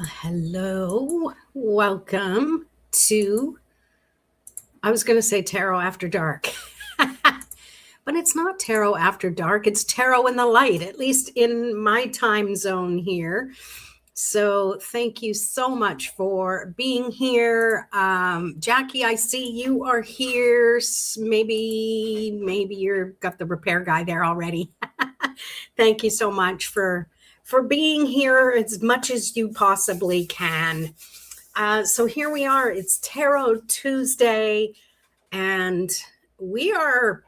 Hello, welcome to, I was going to say Tarot After Dark, but it's not Tarot After Dark. It's Tarot in the Light, at least in my time zone here. So thank you so much for being here. Jackie, I see you are here. Maybe you're got the repair guy there already. Thank you so much for being here as much as you possibly can. So here we are. It's Tarot Tuesday, and we are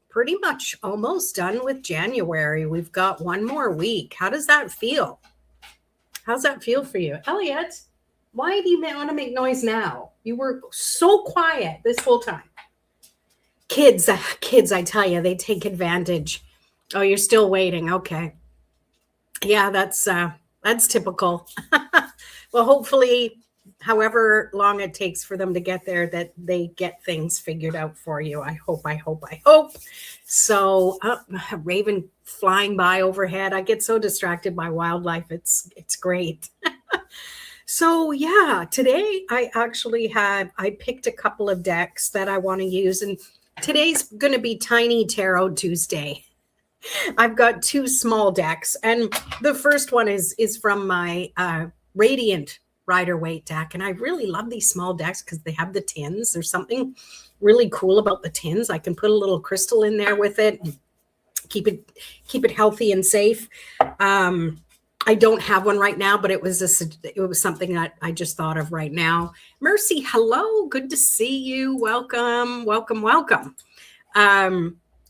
pretty much almost done with January. We've got one more week. How does that feel? How's that feel for you? Elliot, why do you want to make noise now? You were so quiet this whole time. Kids, I tell you, they take advantage. Oh, you're still waiting. Okay. Yeah, that's typical. Well, hopefully, however long it takes for them to get there, that they get things figured out for you. I hope. So, a raven flying by overhead. I get so distracted by wildlife. It's great. So yeah, today I picked a couple of decks that I want to use, and today's going to be Tiny Tarot Tuesday. I've got two small decks, and the first one is from my Radiant Rider-Waite deck, and I really love these small decks because they have the tins. There's something really cool about the tins. I can put a little crystal in there with it and keep it healthy and safe. I don't have one right now, but it was something that I just thought of right now. Mercy, hello, good to see you. Welcome.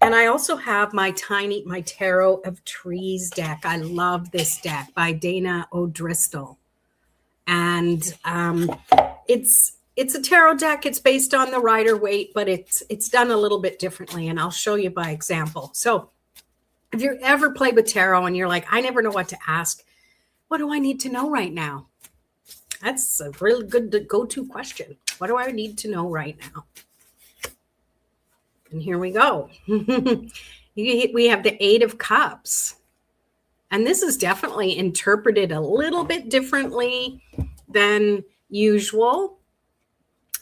And I also have my Tarot of Trees deck. I love this deck by Dana O'Driscoll. And it's a tarot deck. It's based on the Rider-Waite, but it's done a little bit differently, and I'll show you by example. So if you ever play with tarot and you're like, I never know what to ask, what do I need to know right now? That's a really good go-to question. What do I need to know right now? And here we go. We have the Eight of Cups. And this is definitely interpreted a little bit differently than usual.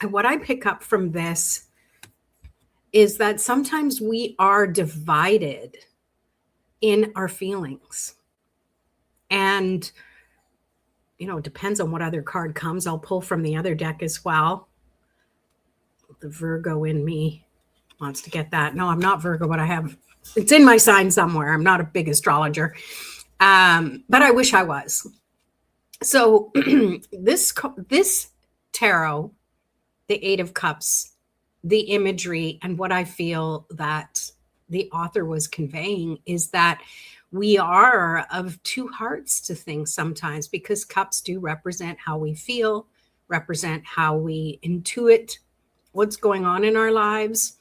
And what I pick up from this is that sometimes we are divided in our feelings. And, it depends on what other card comes. I'll pull from the other deck as well. The Virgo in me wants to get that. No, I'm not Virgo, but it's in my sign somewhere. I'm not a big astrologer, but I wish I was. So this tarot, the Eight of Cups, the imagery, and what I feel that the author was conveying is that we are of two hearts to things sometimes, because cups do represent how we feel, represent how we intuit what's going on in our lives.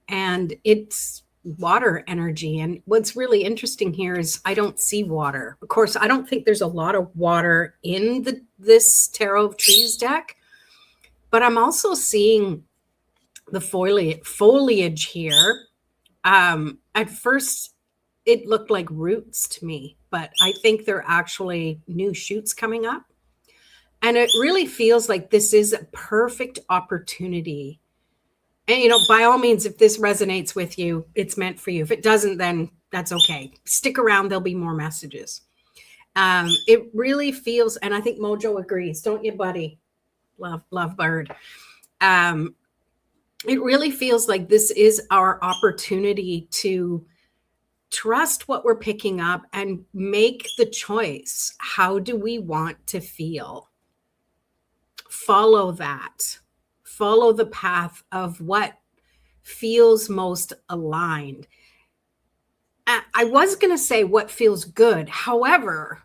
And it's water energy. And what's really interesting here is I don't see water. Of course, I don't think there's a lot of water in this Tarot of Trees deck, but I'm also seeing the foliage here. At first, it looked like roots to me, but I think they're actually new shoots coming up. And it really feels like this is a perfect opportunity. And, by all means, if this resonates with you, it's meant for you. If it doesn't, then that's okay. Stick around. There'll be more messages. It really feels, and I think Mojo agrees, don't you, buddy? Love bird. It really feels like this is our opportunity to trust what we're picking up and make the choice. How do we want to feel? Follow that. Follow the path of what feels most aligned. I was going to say what feels good. However,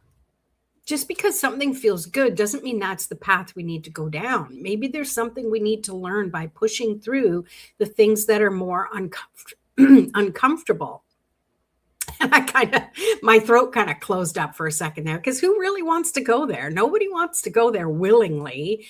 just because something feels good doesn't mean that's the path we need to go down. Maybe there's something we need to learn by pushing through the things that are more uncomfortable. And my throat kind of closed up for a second there, because who really wants to go there? Nobody wants to go there willingly.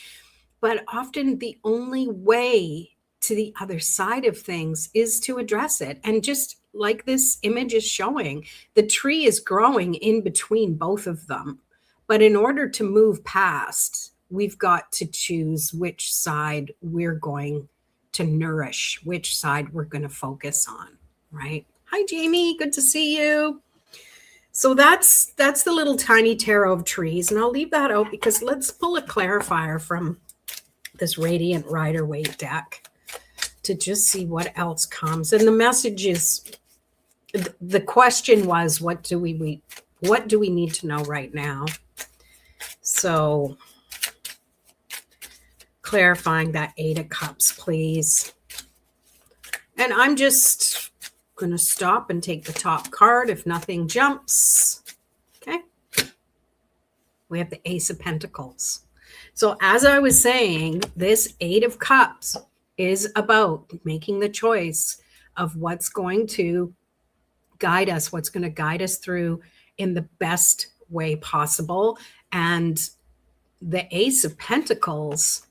But often the only way to the other side of things is to address it. And just like this image is showing, the tree is growing in between both of them. But in order to move past, we've got to choose which side we're going to nourish, which side we're going to focus on, right? Hi, Jamie. Good to see you. So that's the little tiny tarot of trees. And I'll leave that out because let's pull a clarifier from this Radiant Rider-Waite deck to just see what else comes. And the message is, the question was, what do we need to know right now? So clarifying that Eight of Cups, please. And I'm just going to stop and take the top card if nothing jumps. Okay. We have the Ace of Pentacles. So as I was saying, this Eight of Cups is about making the choice of what's going to guide us, what's going to guide us through in the best way possible. And the Ace of Pentacles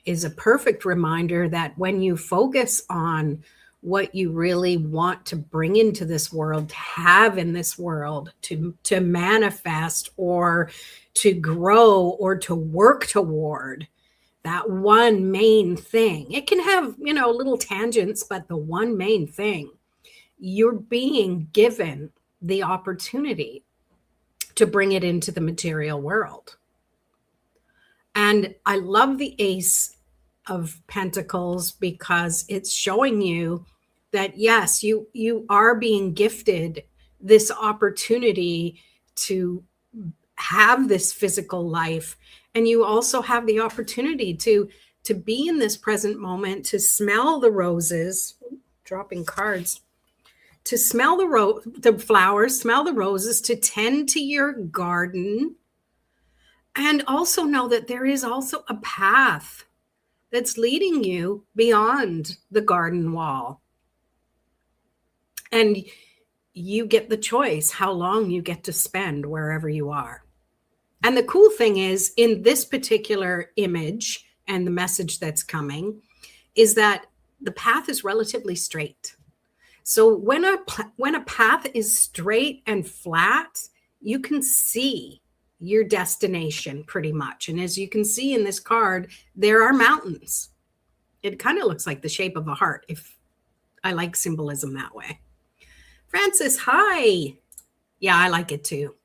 is a perfect reminder that when you focus on what you really want to bring into this world, to have in this world, to manifest or to grow or to work toward, that one main thing. It can have, little tangents, but the one main thing, you're being given the opportunity to bring it into the material world. And I love the Ace of Pentacles because it's showing you that, yes, you are being gifted this opportunity to have this physical life. And you also have the opportunity to be in this present moment, to smell the roses, dropping cards, to smell the flowers, smell the roses, to tend to your garden, and also know that there is also a path that's leading you beyond the garden wall. And you get the choice how long you get to spend wherever you are. And the cool thing is, in this particular image and the message that's coming, is that the path is relatively straight. So when a path is straight and flat, you can see your destination pretty much. And as you can see in this card, there are mountains. It kind of looks like the shape of a heart, if I like symbolism that way. Francis, hi. Yeah, I like it too.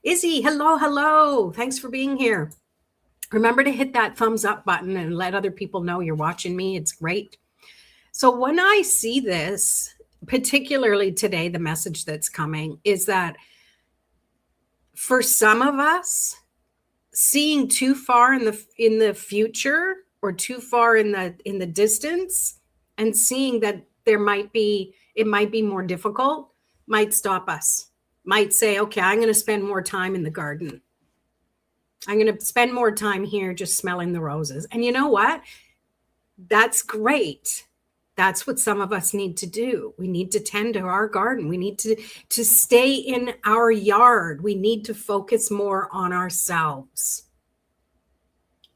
Izzy, hello. Thanks for being here. Remember to hit that thumbs up button and let other people know you're watching me. It's great. So when I see this, particularly today, the message that's coming is that for some of us, seeing too far in the future or too far in the distance, and seeing that it might be more difficult, might stop us. Might say, okay, I'm going to spend more time in the garden. I'm going to spend more time here just smelling the roses. And you know what? That's great. That's what some of us need to do. We need to tend to our garden. We need to stay in our yard. We need to focus more on ourselves.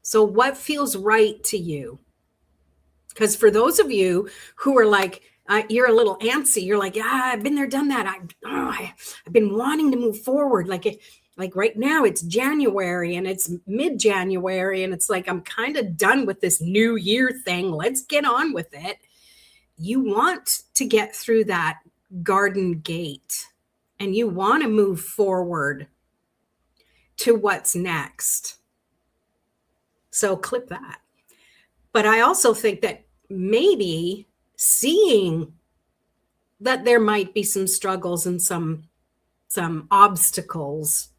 So what feels right to you? Because for those of you who are like, you're a little antsy, you're like, I've been there, done that. I've been wanting to move forward. Like right now it's January and it's mid-January and it's like, I'm kind of done with this new year thing. Let's get on with it. You want to get through that garden gate and you want to move forward to what's next. So clip that. But I also think that maybe seeing that there might be some struggles and some obstacles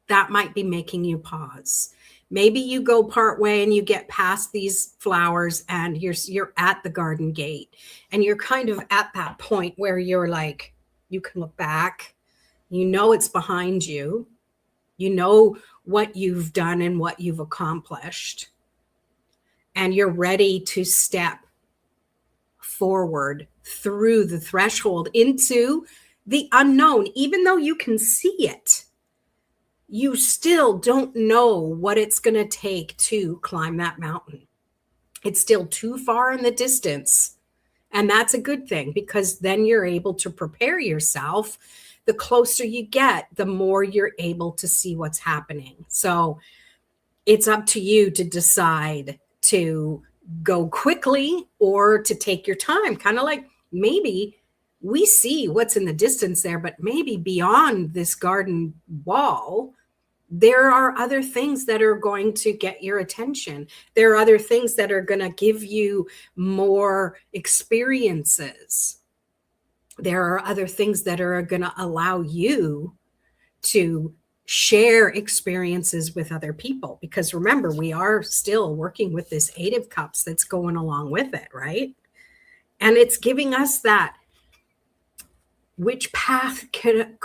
that might be making you pause. Maybe you go part way and you get past these flowers and you're at the garden gate and you're kind of at that point where you're like, you can look back, you know it's behind you, you know what you've done and what you've accomplished, and you're ready to step forward through the threshold into the unknown. Even though you can see it, you still don't know what it's going to take to climb that mountain. It's still too far in the distance. And that's a good thing, because then you're able to prepare yourself. The closer you get, the more you're able to see what's happening. So it's up to you to decide to go quickly or to take your time. Kind of like, maybe we see what's in the distance there, but maybe beyond this garden wall, there are other things that are going to get your attention. There are other things that are going to give you more experiences. There are other things that are going to allow you to share experiences with other people. Because remember, we are still working with this Eight of Cups that's going along with it, right? And it's giving us that, which path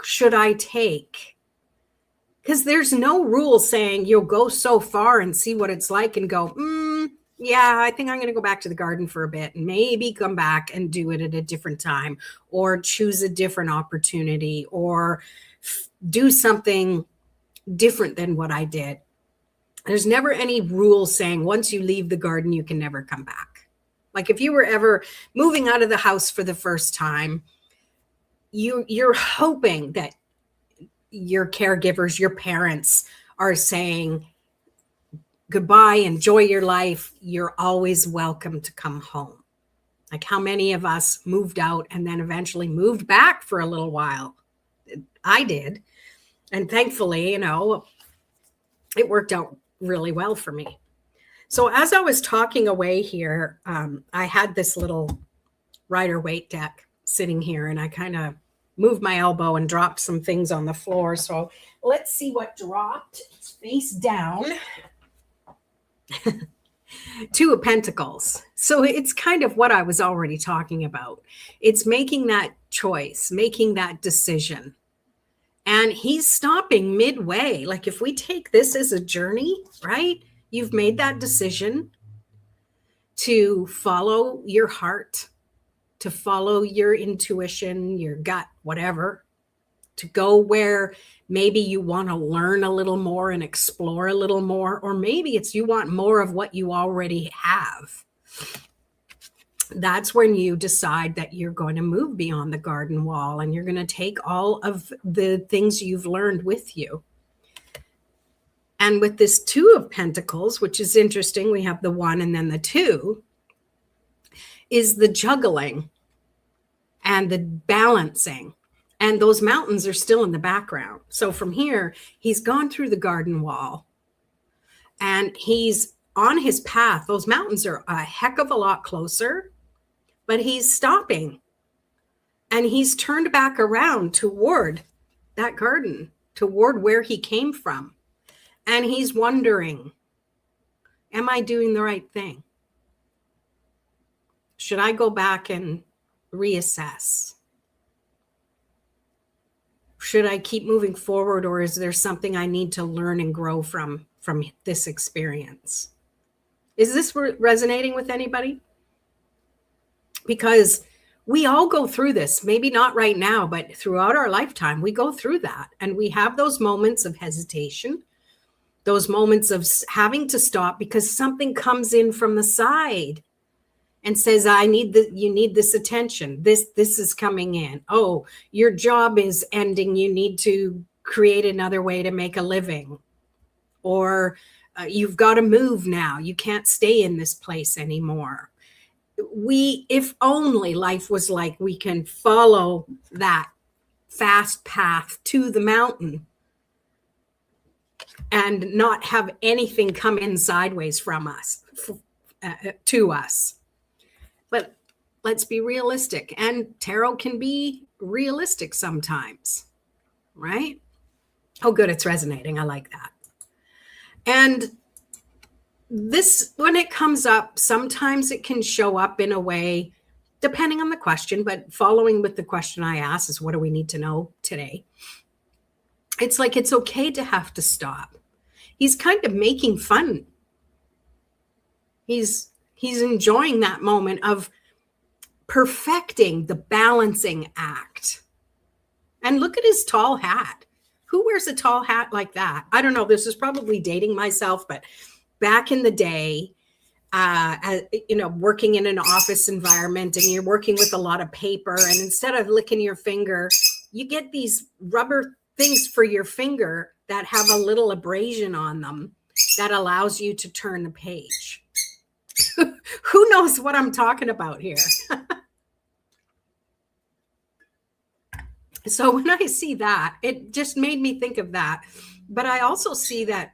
should I take? Because there's no rule saying you'll go so far and see what it's like and go, yeah, I think I'm going to go back to the garden for a bit and maybe come back and do it at a different time, or choose a different opportunity, or do something different than what I did. There's never any rule saying once you leave the garden, you can never come back. Like if you were ever moving out of the house for the first time, you're hoping that your caregivers, your parents are saying goodbye, enjoy your life. You're always welcome to come home. Like how many of us moved out and then eventually moved back for a little while? I did. And thankfully, it worked out really well for me. So as I was talking away here, I had this little Rider-Waite deck sitting here, and I kind of moved my elbow and dropped some things on the floor. So let's see what dropped. It's face down. Two of Pentacles. So it's kind of what I was already talking about. It's making that choice, making that decision. And he's stopping midway. Like if we take this as a journey, right? You've made that decision to follow your heart, to follow your intuition, your gut, whatever, to go where maybe you want to learn a little more and explore a little more, or maybe it's you want more of what you already have. That's when you decide that you're going to move beyond the garden wall and you're going to take all of the things you've learned with you. And with this Two of Pentacles, which is interesting, we have the 1 and then the 2, is the juggling and the balancing. And those mountains are still in the background. So from here, he's gone through the garden wall and he's on his path. Those mountains are a heck of a lot closer, but he's stopping and he's turned back around toward that garden, toward where he came from. And he's wondering, am I doing the right thing? Should I go back and reassess? Should I keep moving forward, or is there something I need to learn and grow from this experience? Is this resonating with anybody? Because we all go through this, maybe not right now, but throughout our lifetime, we go through that. And we have those moments of hesitation, those moments of having to stop because something comes in from the side and says, you need this attention. This is coming in. Oh, your job is ending. You need to create another way to make a living. Or you've got to move now. You can't stay in this place anymore. If only life was like we can follow that fast path to the mountain and not have anything come in sideways from us, to us. But let's be realistic. And tarot can be realistic sometimes, right? Oh, good. It's resonating. I like that. And this, when it comes up, sometimes it can show up in a way, depending on the question, but following with the question I asked is, what do we need to know today? It's like, it's okay to have to stop. He's kind of making fun. He's enjoying that moment of perfecting the balancing act. And look at his tall hat. Who wears a tall hat like that? I don't know. This is probably dating myself, but back in the day, working in an office environment and you're working with a lot of paper, and instead of licking your finger, you get these rubber things for your finger that have a little abrasion on them that allows you to turn the page. Who knows what I'm talking about here? So when I see that, it just made me think of that. But I also see that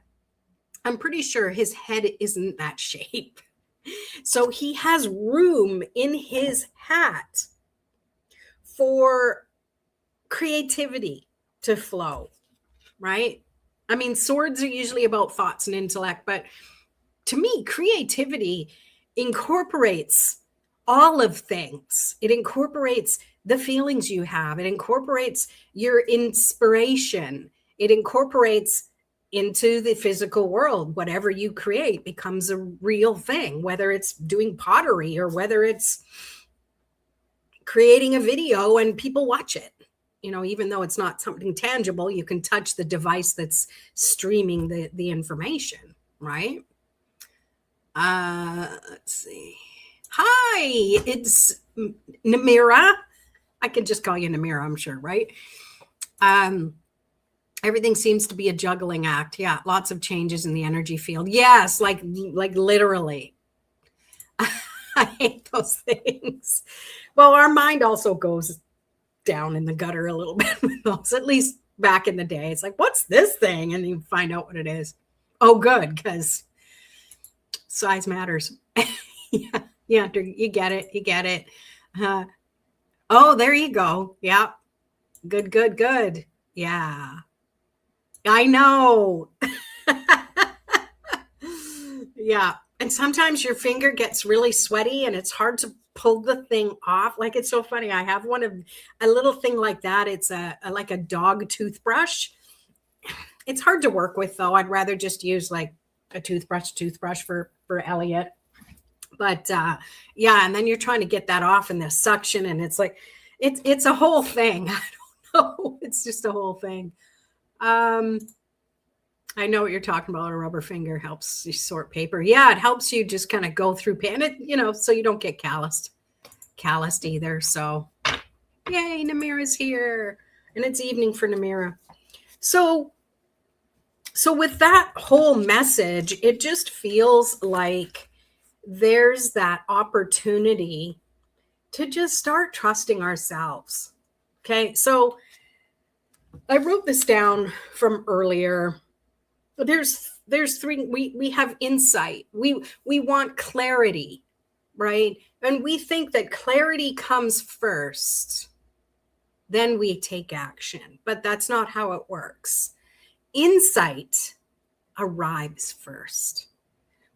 I'm pretty sure his head isn't that shape. So he has room in his hat for creativity to flow, right? I mean, swords are usually about thoughts and intellect, but to me, creativity incorporates all of things. It incorporates the feelings you have. It incorporates your inspiration. It incorporates into the physical world. Whatever you create becomes a real thing, whether it's doing pottery or whether it's creating a video and people watch it. Even though it's not something tangible, you can touch the device that's streaming the information, right? Let's see. Hi, it's Namira. I can just call you Namira, I'm sure, right? Everything seems to be a juggling act. Yeah, lots of changes in the energy field. Yes, like literally. I hate those things. Well, our mind also goes down in the gutter a little bit with those, at least back in the day. It's like, what's this thing? And you find out what it is. Oh, good, because size matters. Yeah, you get it. You get it. Oh, there you go. Yeah. Good. Yeah. I know. Yeah. And sometimes your finger gets really sweaty and it's hard to pull the thing off. Like, it's so funny. I have a little thing like that. It's like a dog toothbrush. It's hard to work with, though. I'd rather just use like a toothbrush for Elliot. But yeah, and then you're trying to get that off in the suction, and it's like it's a whole thing. I don't know. It's just a whole thing. I know what you're talking about. A rubber finger helps you sort paper. Yeah, it helps you just kind of go through pain, so you don't get calloused either. So, yay, Namira's here, and it's evening for Namira. So with that whole message, it just feels like there's that opportunity to just start trusting ourselves. Okay, so I wrote this down from earlier. There's three. We have insight. We want clarity, right? And we think that clarity comes first, then we take action. But that's not how it works. Insight arrives first.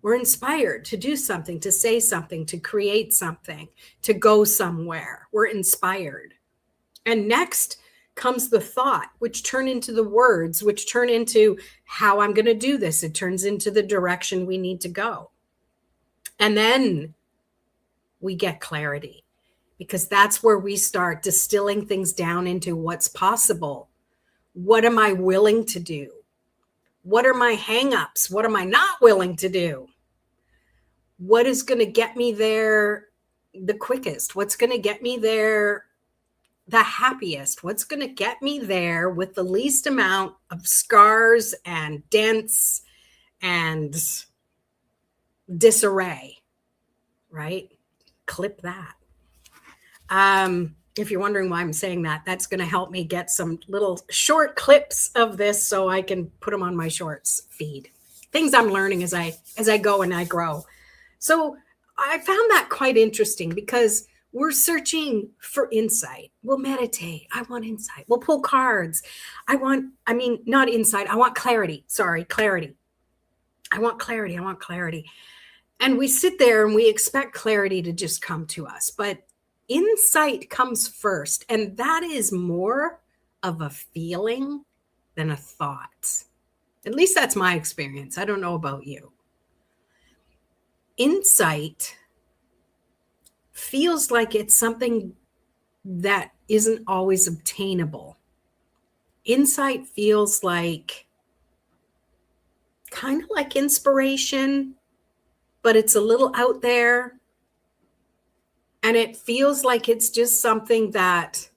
We're inspired to do something, to say something, to create something, to go somewhere. We're inspired. And next comes the thought, which turn into the words, which turn into how I'm going to do this. It turns into the direction we need to go. And then we get clarity, because that's where we start distilling things down into what's possible. What am I willing to do? What are my hangups? What am I not willing to do? What is going to get me there the quickest? What's going to get me there the happiest? What's going to get me there with the least amount of scars and dents and disarray, right? Clip that. If you're wondering why I'm saying that, that's going to help me get some little short clips of this so I can put them on my shorts feed. Things I'm learning as I go and I grow. So I found that quite interesting, because we're searching for insight. We'll meditate. I want insight. We'll pull cards. Not insight. I want clarity. Sorry, clarity. I want clarity. And we sit there and we expect clarity to just come to us. But insight comes first. And that is more of a feeling than a thought. At least that's my experience. I don't know about you. Insight feels like it's something that isn't always obtainable. Insight feels like kind of like inspiration, but it's a little out there. And it feels like it's just something that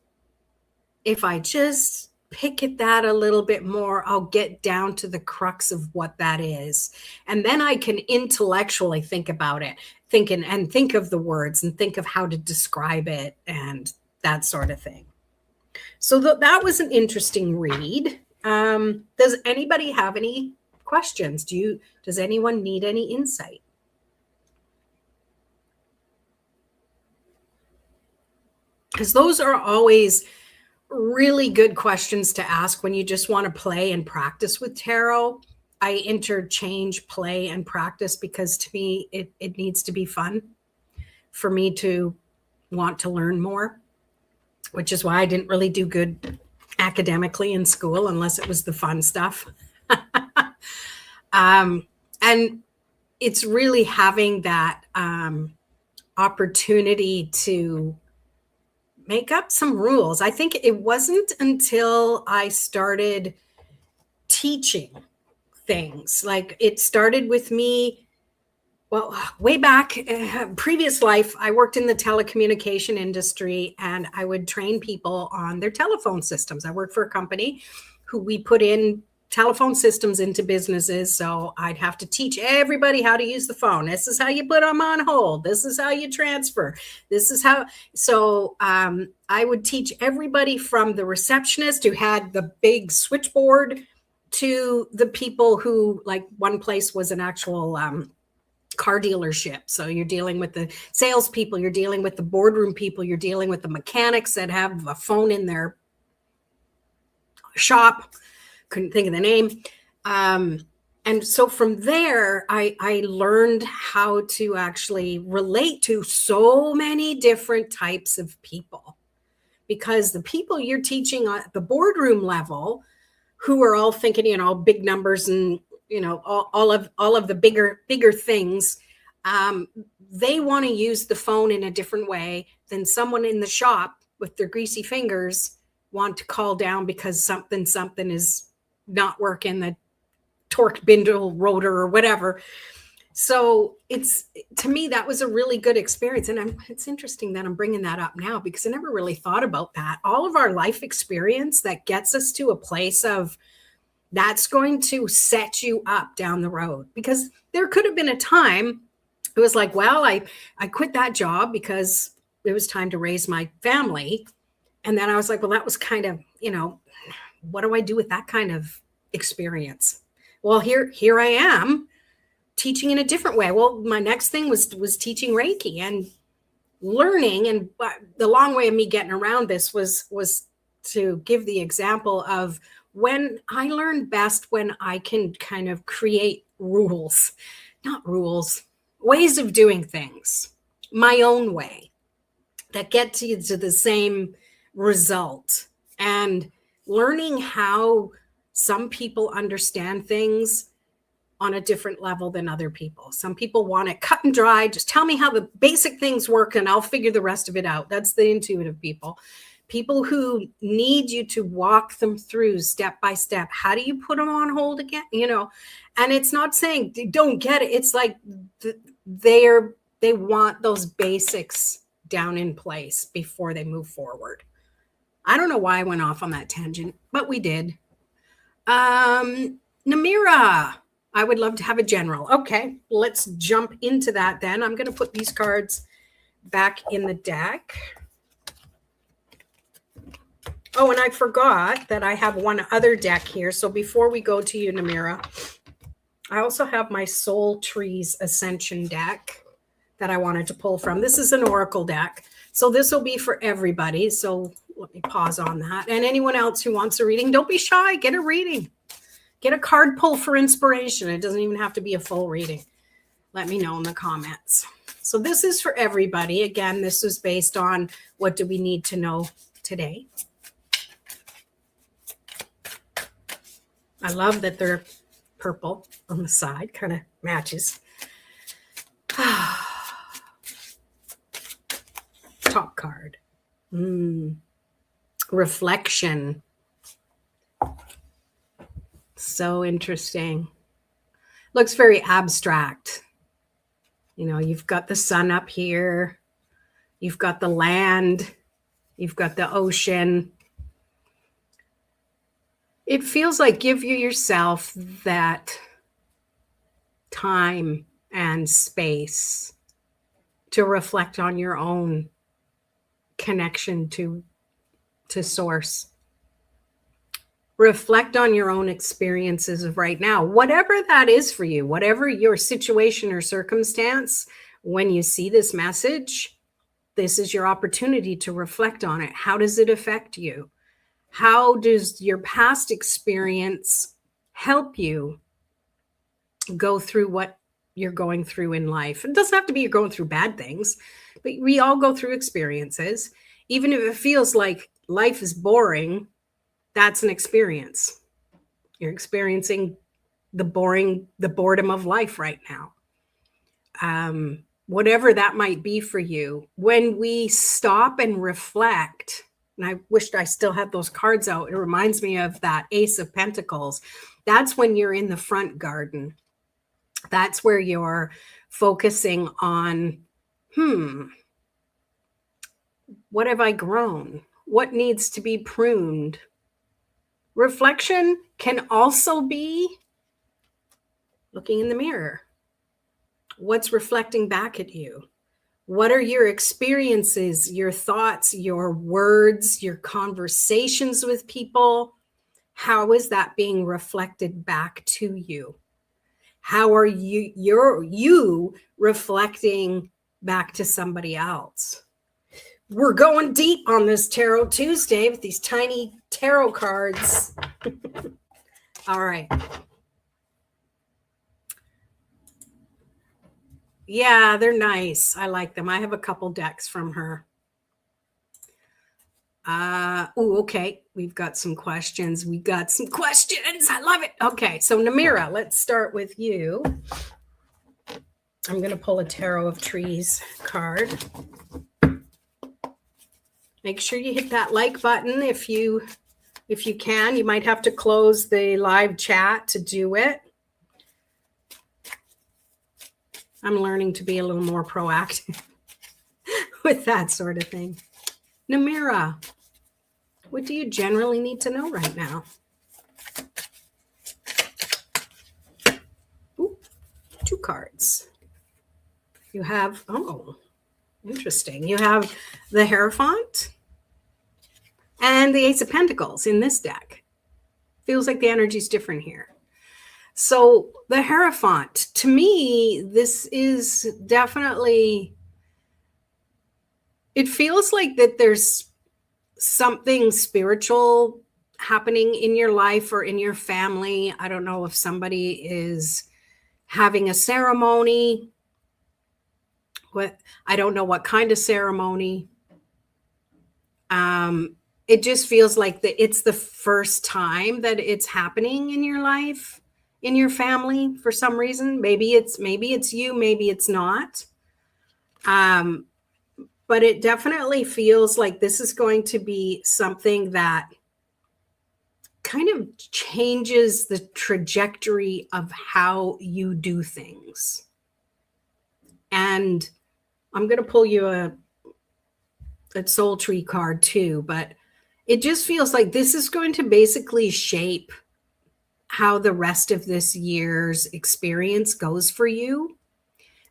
if I just pick at that a little bit more, I'll get down to the crux of what that is. And then I can intellectually think about it, think of the words and think of how to describe it and that sort of thing. So that was an interesting read. Does anybody have any questions? Does anyone need any insight? Because those are always really good questions to ask when you just want to play and practice with tarot. I interchange play and practice because to me, it needs to be fun for me to want to learn more, which is why I didn't really do good academically in school unless it was the fun stuff. And it's really having that opportunity to make up some rules. I think it wasn't until I started teaching things, like it started with me, well, way back, previous life, I worked in the telecommunication industry and I would train people on their telephone systems. I worked for a company who we put in telephone systems into businesses. So I'd have to teach everybody how to use the phone. This is how you put them on hold. This is how you transfer. This is how. So I would teach everybody from the receptionist who had the big switchboard to the people who, like, one place was an actual car dealership. So you're dealing with the salespeople, you're dealing with the boardroom people, you're dealing with the mechanics that have a phone in their shop. Couldn't think of the name. And so from there, I learned how to actually relate to so many different types of people, because the people you're teaching at the boardroom level, who are all thinking, big numbers and, all of the bigger things, they want to use the phone in a different way than someone in the shop with their greasy fingers want to call down because something is not working, the torque spindle rotor or whatever. So to me, that was a really good experience. And it's interesting that I'm bringing that up now because I never really thought about that. All of our life experience that gets us to a place of that's going to set you up down the road, because there could have been a time it was like, well, I quit that job because it was time to raise my family. And then I was like, well, that was kind of, what do I do with that kind of experience? Well, here I am teaching in a different way. Well, my next thing was teaching Reiki and learning. And the long way of me getting around this was to give the example of when I learn best when I can kind of create ways of doing things my own way that get to the same result. And learning how some people understand things on a different level than other people. Some people want it cut and dry. Just tell me how the basic things work and I'll figure the rest of it out. That's the intuitive people. People who need you to walk them through step by step. How do you put them on hold again? And it's not saying they don't get it. It's like they want those basics down in place before they move forward. I don't know why I went off on that tangent, but we did. Namira, I would love to have a general. Okay, let's jump into that then. I'm going to put these cards back in the deck. Oh, and I forgot that I have one other deck here. So before we go to you, Namira, I also have my Soul Trees Ascension deck that I wanted to pull from. This is an oracle deck. So this will be for everybody. So let me pause on that. And anyone else who wants a reading, don't be shy. Get a reading. Get a card pull for inspiration. It doesn't even have to be a full reading. Let me know in the comments. So this is for everybody. Again, this is based on what do we need to know today. I love that they're purple on the side. Kind of matches. Top card. Reflection. So interesting. Looks very abstract. You know, you've got the sun up here, you've got the land, you've got the ocean. It feels like give yourself that time and space to reflect on your own connection to source. Reflect on your own experiences of right now, whatever that is for you, whatever your situation or circumstance. When you see this message, this is your opportunity to reflect on it. How does it affect you? How does your past experience help you go through what you're going through in life? It doesn't have to be you're going through bad things, but we all go through experiences. Even if it feels like life is boring, that's an experience. You're experiencing the boredom of life right now. Whatever that might be for you, when we stop and reflect, and I wished I still had those cards out. It reminds me of that Ace of Pentacles. That's when you're in the front garden. That's where you're focusing on, what have I grown? What needs to be pruned? Reflection can also be looking in the mirror. What's reflecting back at you? What are your experiences, your thoughts, your words, your conversations with people? How is that being reflected back to you? How are you reflecting back to somebody else? We're going deep on this Tarot Tuesday with these tiny tarot cards. All right. Yeah, they're nice. I like them. I have a couple decks from her. Okay. We've got some questions. I love it. Okay. So Namira, let's start with you. I'm going to pull a Tarot of Trees card. Make sure you hit that like button if you can. You might have to close the live chat to do it. I'm learning to be a little more proactive with that sort of thing. Namira, what do you generally need to know right now? Ooh, 2 cards. You have, interesting. You have the Hierophant and the Ace of Pentacles in this deck. Feels like the energy is different here. So the Hierophant, to me, this is definitely, it feels like that there's something spiritual happening in your life or in your family. I don't know if somebody is having a ceremony. I don't know what kind of ceremony. It just feels like it's the first time that it's happening in your life, in your family for some reason. Maybe it's you, maybe it's not. But it definitely feels like this is going to be something that kind of changes the trajectory of how you do things. And I'm going to pull you a Soul Tree card too, but it just feels like this is going to basically shape how the rest of this year's experience goes for you.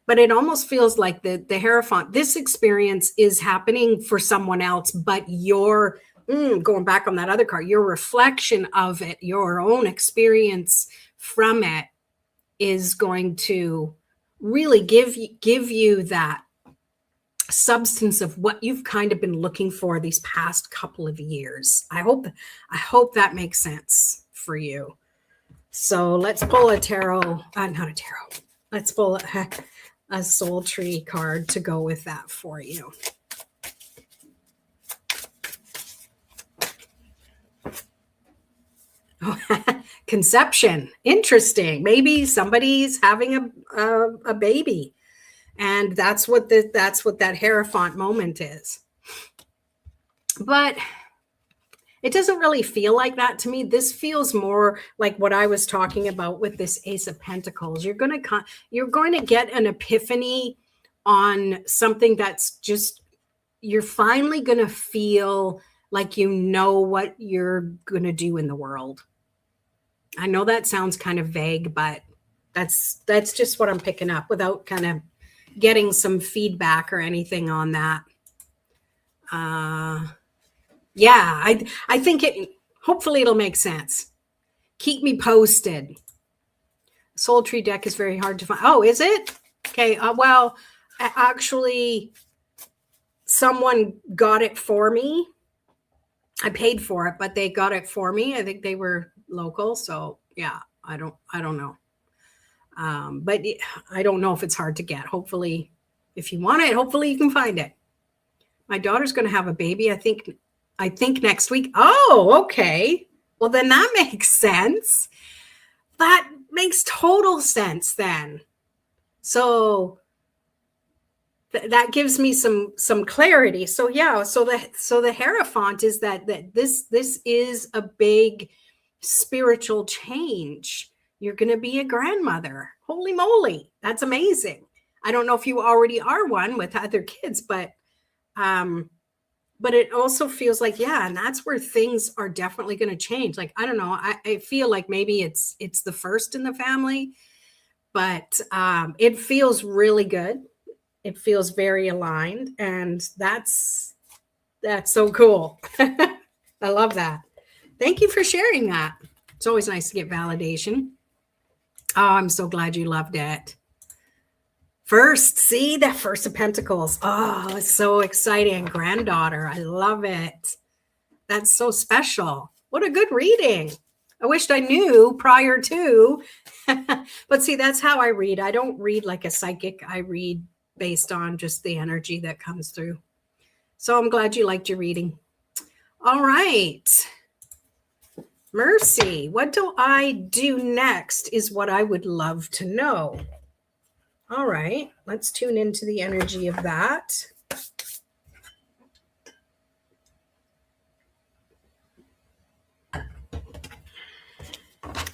But it almost feels like the Hierophant, this experience is happening for someone else, but your, going back on that other card, your reflection of it, your own experience from it is going to really give you that substance of what you've kind of been looking for these past couple of years. I hope that makes sense for you. So let's pull a tarot, not a tarot. Let's pull a Soul Tree card to go with that for you. Conception. Interesting. Maybe somebody's having a baby. And that's what that Hierophant moment is. But It doesn't really feel like that to me. This feels more like what I was talking about with this Ace of Pentacles. You're going to get an epiphany on something that's just, you're finally going to feel like you know what you're going to do in the world. I know that sounds kind of vague, but that's just what I'm picking up without kind of getting some feedback or anything on that. Yeah, I think hopefully it'll make sense. Keep me posted. Soul Tree deck is very hard to find. Oh, is it? Okay. Well, actually, someone got it for me. I paid for it, but they got it for me. I think they were local. So yeah, I don't know. But I don't know if it's hard to get. Hopefully, if you want it, hopefully you can find it. My daughter's going to have a baby, I think next week. Oh, okay. Well, then that makes sense. That makes total sense then. So that gives me some clarity. So yeah, so the Hierophant is that this is a big spiritual change. You're going to be a grandmother. Holy moly, that's amazing. I don't know if you already are one with other kids, but it also feels like, yeah, and that's where things are definitely going to change. Like, I don't know, I feel like maybe it's the first in the family, but it feels really good. It feels very aligned, and that's so cool. I love that. Thank you for sharing that. It's always nice to get validation. Oh, I'm so glad you loved it. First, see the First of Pentacles. Oh, it's so exciting. Granddaughter. I love it. That's so special. What a good reading. I wished I knew prior to. But see, that's how I read. I don't read like a psychic. I read based on just the energy that comes through. So I'm glad you liked your reading. All right. Mercy, what do I do next is what I would love to know. All right, let's tune into the energy of that.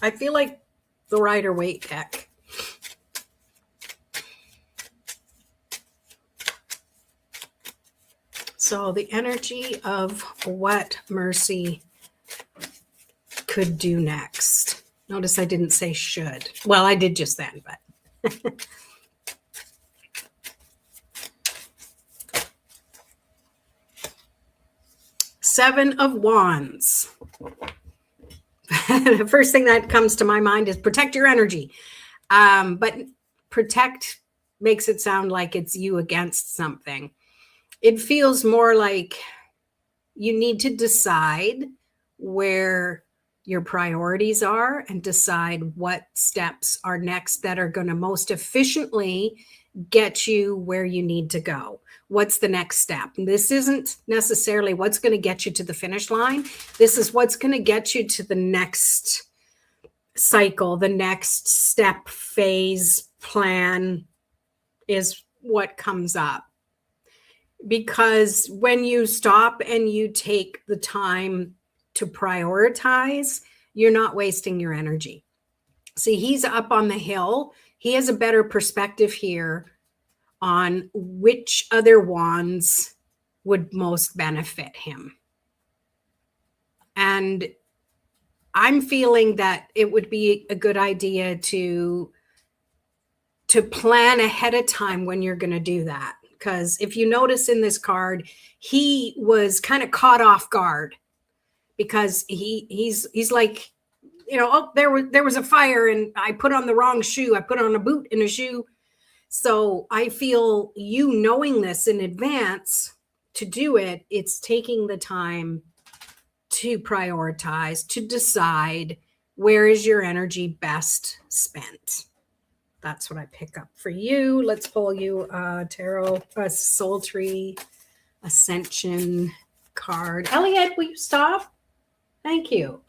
I feel like the Rider-Waite deck. So the energy of what Mercy could do next. Notice I didn't say should. Well, I did just then, but. Seven of Wands. The first thing that comes to my mind is protect your energy. But protect makes it sound like it's you against something. It feels more like you need to decide where your priorities are and decide what steps are next that are going to most efficiently get you where you need to go. What's the next step? This isn't necessarily what's going to get you to the finish line. This is what's going to get you to the next cycle, the next step, phase, plan is what comes up. Because when you stop and you take the time to prioritize, you're not wasting your energy. See, he's up on the hill. He has a better perspective here on which other wands would most benefit him. And I'm feeling that it would be a good idea to plan ahead of time when you're going to do that. Because if you notice in this card, he was kind of caught off guard because he's like, you know, oh, there was a fire and I put on the wrong shoe. I put on a boot and a shoe. So I feel you knowing this in advance to do it, it's taking the time to prioritize, to decide where is your energy best spent. That's what I pick up for you. Let's pull you a tarot, a Soul Tree Ascension card. Elliot, will you stop? Thank you.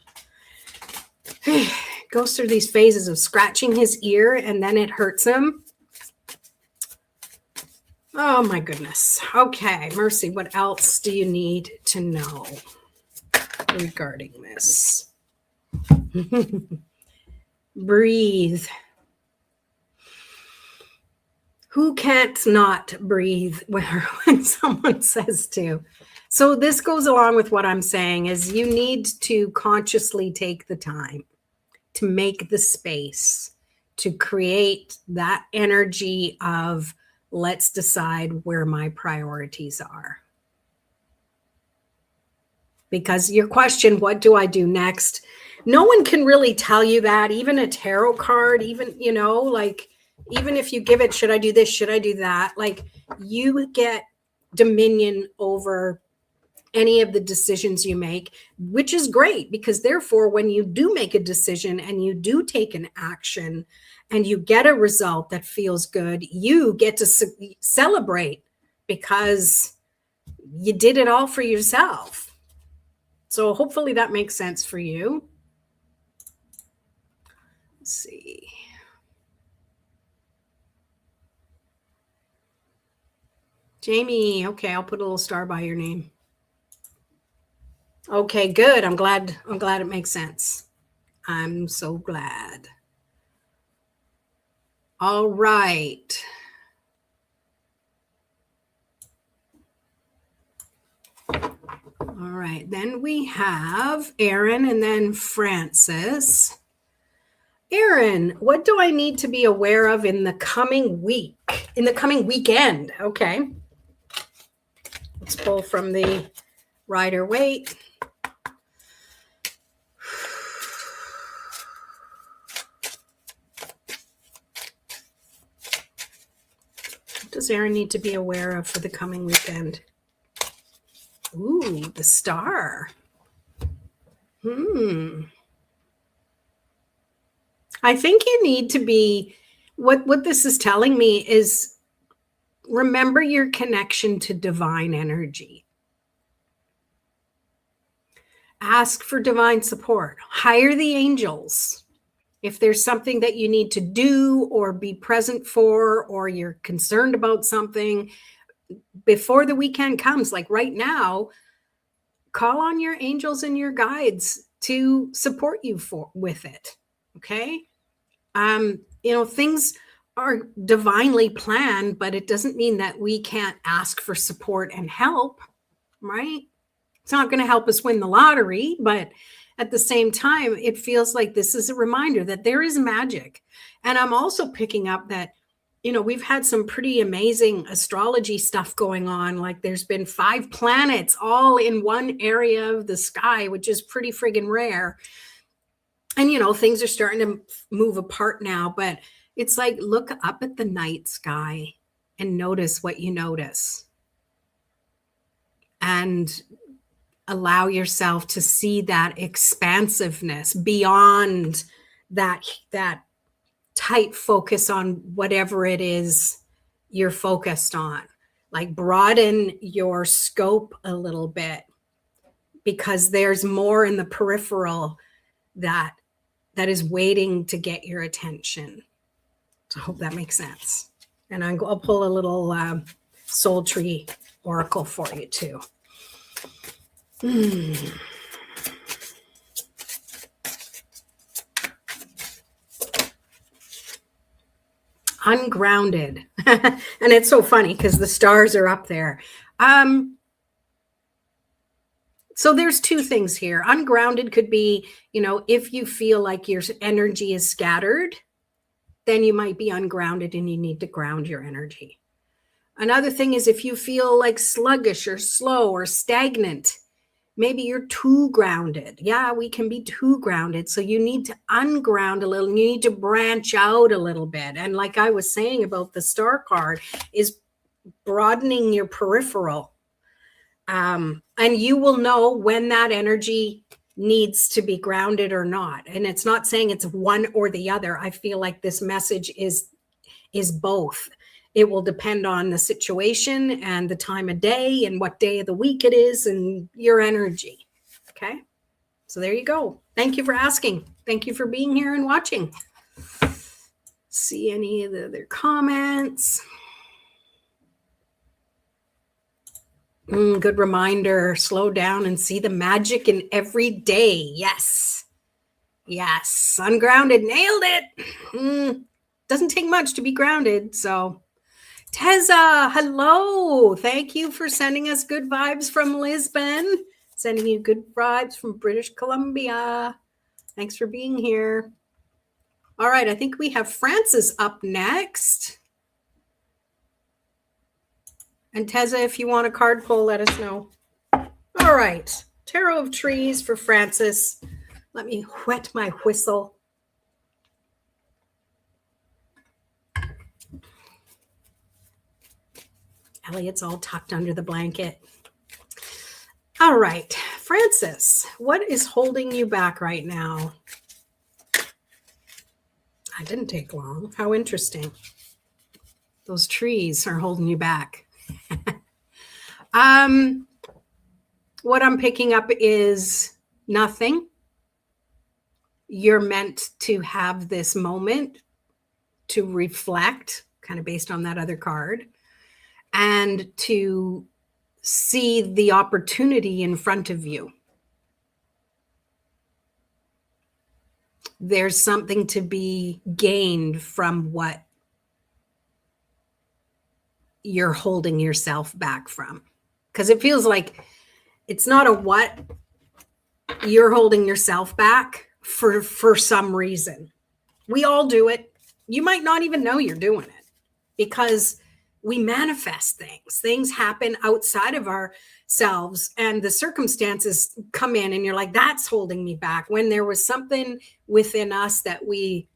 Goes through these phases of scratching his ear and then it hurts him. Oh my goodness. Okay, Mercy, what else do you need to know? regarding this. Breathe. Who can't not breathe when someone says to? So this goes along with what I'm saying is you need to consciously take the time to make the space to create that energy of let's decide where my priorities are. Because your question, what do I do next? No one can really tell you that, even a tarot card, even, you know, like, even if you give it, should I do this? Should I do that? Like, you get dominion over any of the decisions you make, which is great, because therefore, when you do make a decision and you do take an action and you get a result that feels good, you get to celebrate because you did it all for yourself. So hopefully that makes sense for you. Let's see. Jamie, okay, I'll put a little star by your name. Okay, good. I'm glad it makes sense. I'm so glad. All right. All right, then we have Aaron and then Francis. Aaron, what do I need to be aware of in the coming week, in the coming weekend? Okay. Let's pull from the Rider-Waite. What does Aaron need to be aware of for the coming weekend? Ooh, the Star. I think you need to be, what this is telling me is remember your connection to divine energy. Ask for divine support. Hire the angels. If there's something that you need to do or be present for, or you're concerned about something before the weekend comes, like right now, call on your angels and your guides to support you with it. Okay. You know, things are divinely planned, but it doesn't mean that we can't ask for support and help, right? It's not going to help us win the lottery, but at the same time, it feels like this is a reminder that there is magic. And I'm also picking up that, you know, we've had some pretty amazing astrology stuff going on. Like there's been 5 planets all in one area of the sky, which is pretty friggin' rare. And, you know, things are starting to move apart now, but it's like, look up at the night sky and notice what you notice. And allow yourself to see that expansiveness beyond that tight focus on whatever it is you're focused on. Like broaden your scope a little bit, because there's more in the peripheral that is waiting to get your attention. So I hope that makes sense. And I'll pull a little soul tree oracle for you too. Ungrounded. And it's so funny because the stars are up there. So there's 2 things here. Ungrounded could be, you know, if you feel like your energy is scattered, then you might be ungrounded and you need to ground your energy. Another thing is if you feel like sluggish or slow or stagnant, maybe you're too grounded. Yeah, we can be too grounded. So you need to unground a little. You need to branch out a little bit. And like I was saying about the Star card, is broadening your peripheral. And you will know when that energy needs to be grounded or not. And it's not saying it's one or the other. I feel like this message is both. It will depend on the situation and the time of day and what day of the week it is and your energy. Okay. So there you go. Thank you for asking. Thank you for being here and watching. See any of the other comments? Good reminder. Slow down and see the magic in every day. Yes. Yes. Ungrounded. Nailed it. Doesn't take much to be grounded. So, Teza, hello. Thank you for sending us good vibes from Lisbon. Sending you good vibes from British Columbia. Thanks for being here. All right. I think we have Francis up next. And Teza, if you want a card pull, let us know. All right. Tarot of Trees for Francis. Let me wet my whistle. Elliot's all tucked under the blanket. All right. Francis, what is holding you back right now? That didn't take long. How interesting. Those trees are holding you back. What I'm picking up is nothing. You're meant to have this moment to reflect, kind of based on that other card, and to see the opportunity in front of you. There's something to be gained from what you're holding yourself back from. Because it feels like it's not a what, you're holding yourself back for some reason. We all do it. You might not even know you're doing it because we manifest things. Things happen outside of ourselves and the circumstances come in and you're like, that's holding me back. When there was something within us that we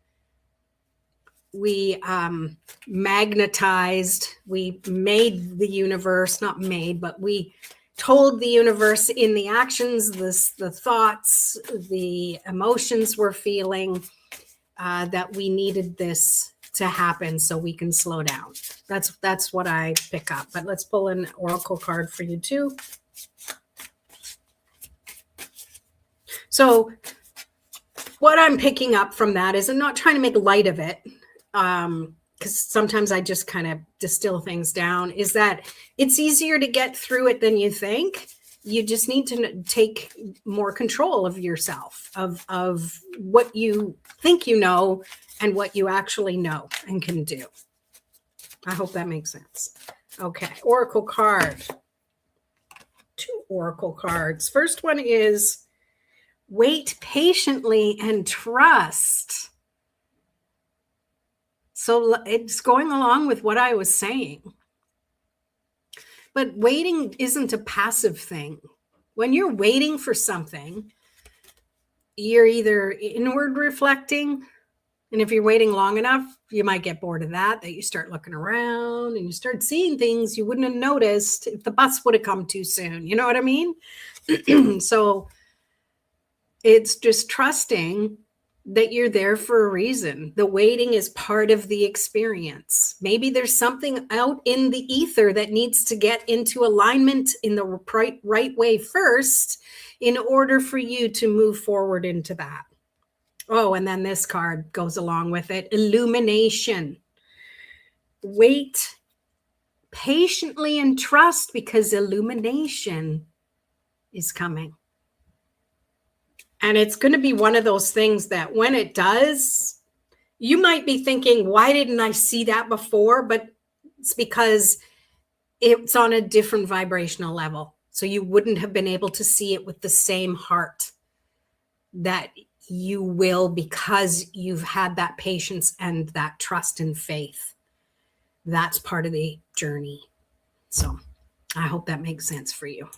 magnetized, we made the universe, not made, but we told the universe in the actions, the thoughts, the emotions we're feeling, that we needed this to happen so we can slow down. That's what I pick up. But let's pull an oracle card for you too. So what I'm picking up from that is I'm not trying to make light of it, because sometimes I just kind of distill things down, is that it's easier to get through it than you think. You just need to take more control of yourself, of what you think you know and what you actually know and can do. I hope that makes sense. Okay, oracle card. 2 oracle cards. First one is wait patiently and trust. So it's going along with what I was saying. But waiting isn't a passive thing. When you're waiting for something, you're either inward reflecting, and if you're waiting long enough, you might get bored of that you start looking around and you start seeing things you wouldn't have noticed if the bus would have come too soon. You know what I mean? So it's just trusting that you're there for a reason. The waiting is part of the experience. Maybe there's something out in the ether that needs to get into alignment in the right way first in order for you to move forward into that. Oh, and then this card goes along with it. Illumination. Wait patiently and trust because illumination is coming. And it's going to be one of those things that when it does, you might be thinking, why didn't I see that before? But it's because it's on a different vibrational level. So you wouldn't have been able to see it with the same heart that you will, because you've had that patience and that trust and faith. That's part of the journey. So I hope that makes sense for you.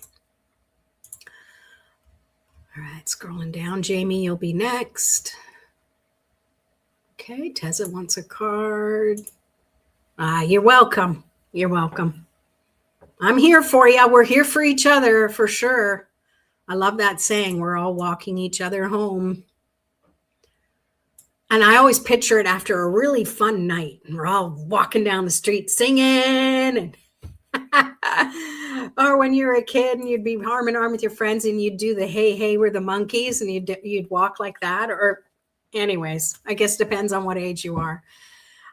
All right, scrolling down. Jamie, you'll be next. Okay, Teza wants a card. You're welcome. You're welcome. I'm here for you. We're here for each other for sure. I love that saying, we're all walking each other home. And I always picture it after a really fun night and we're all walking down the street singing. Or when you were a kid and you'd be arm in arm with your friends and you'd do the hey, hey, we're the monkeys, and you'd walk like that. Or anyways, I guess depends on what age you are.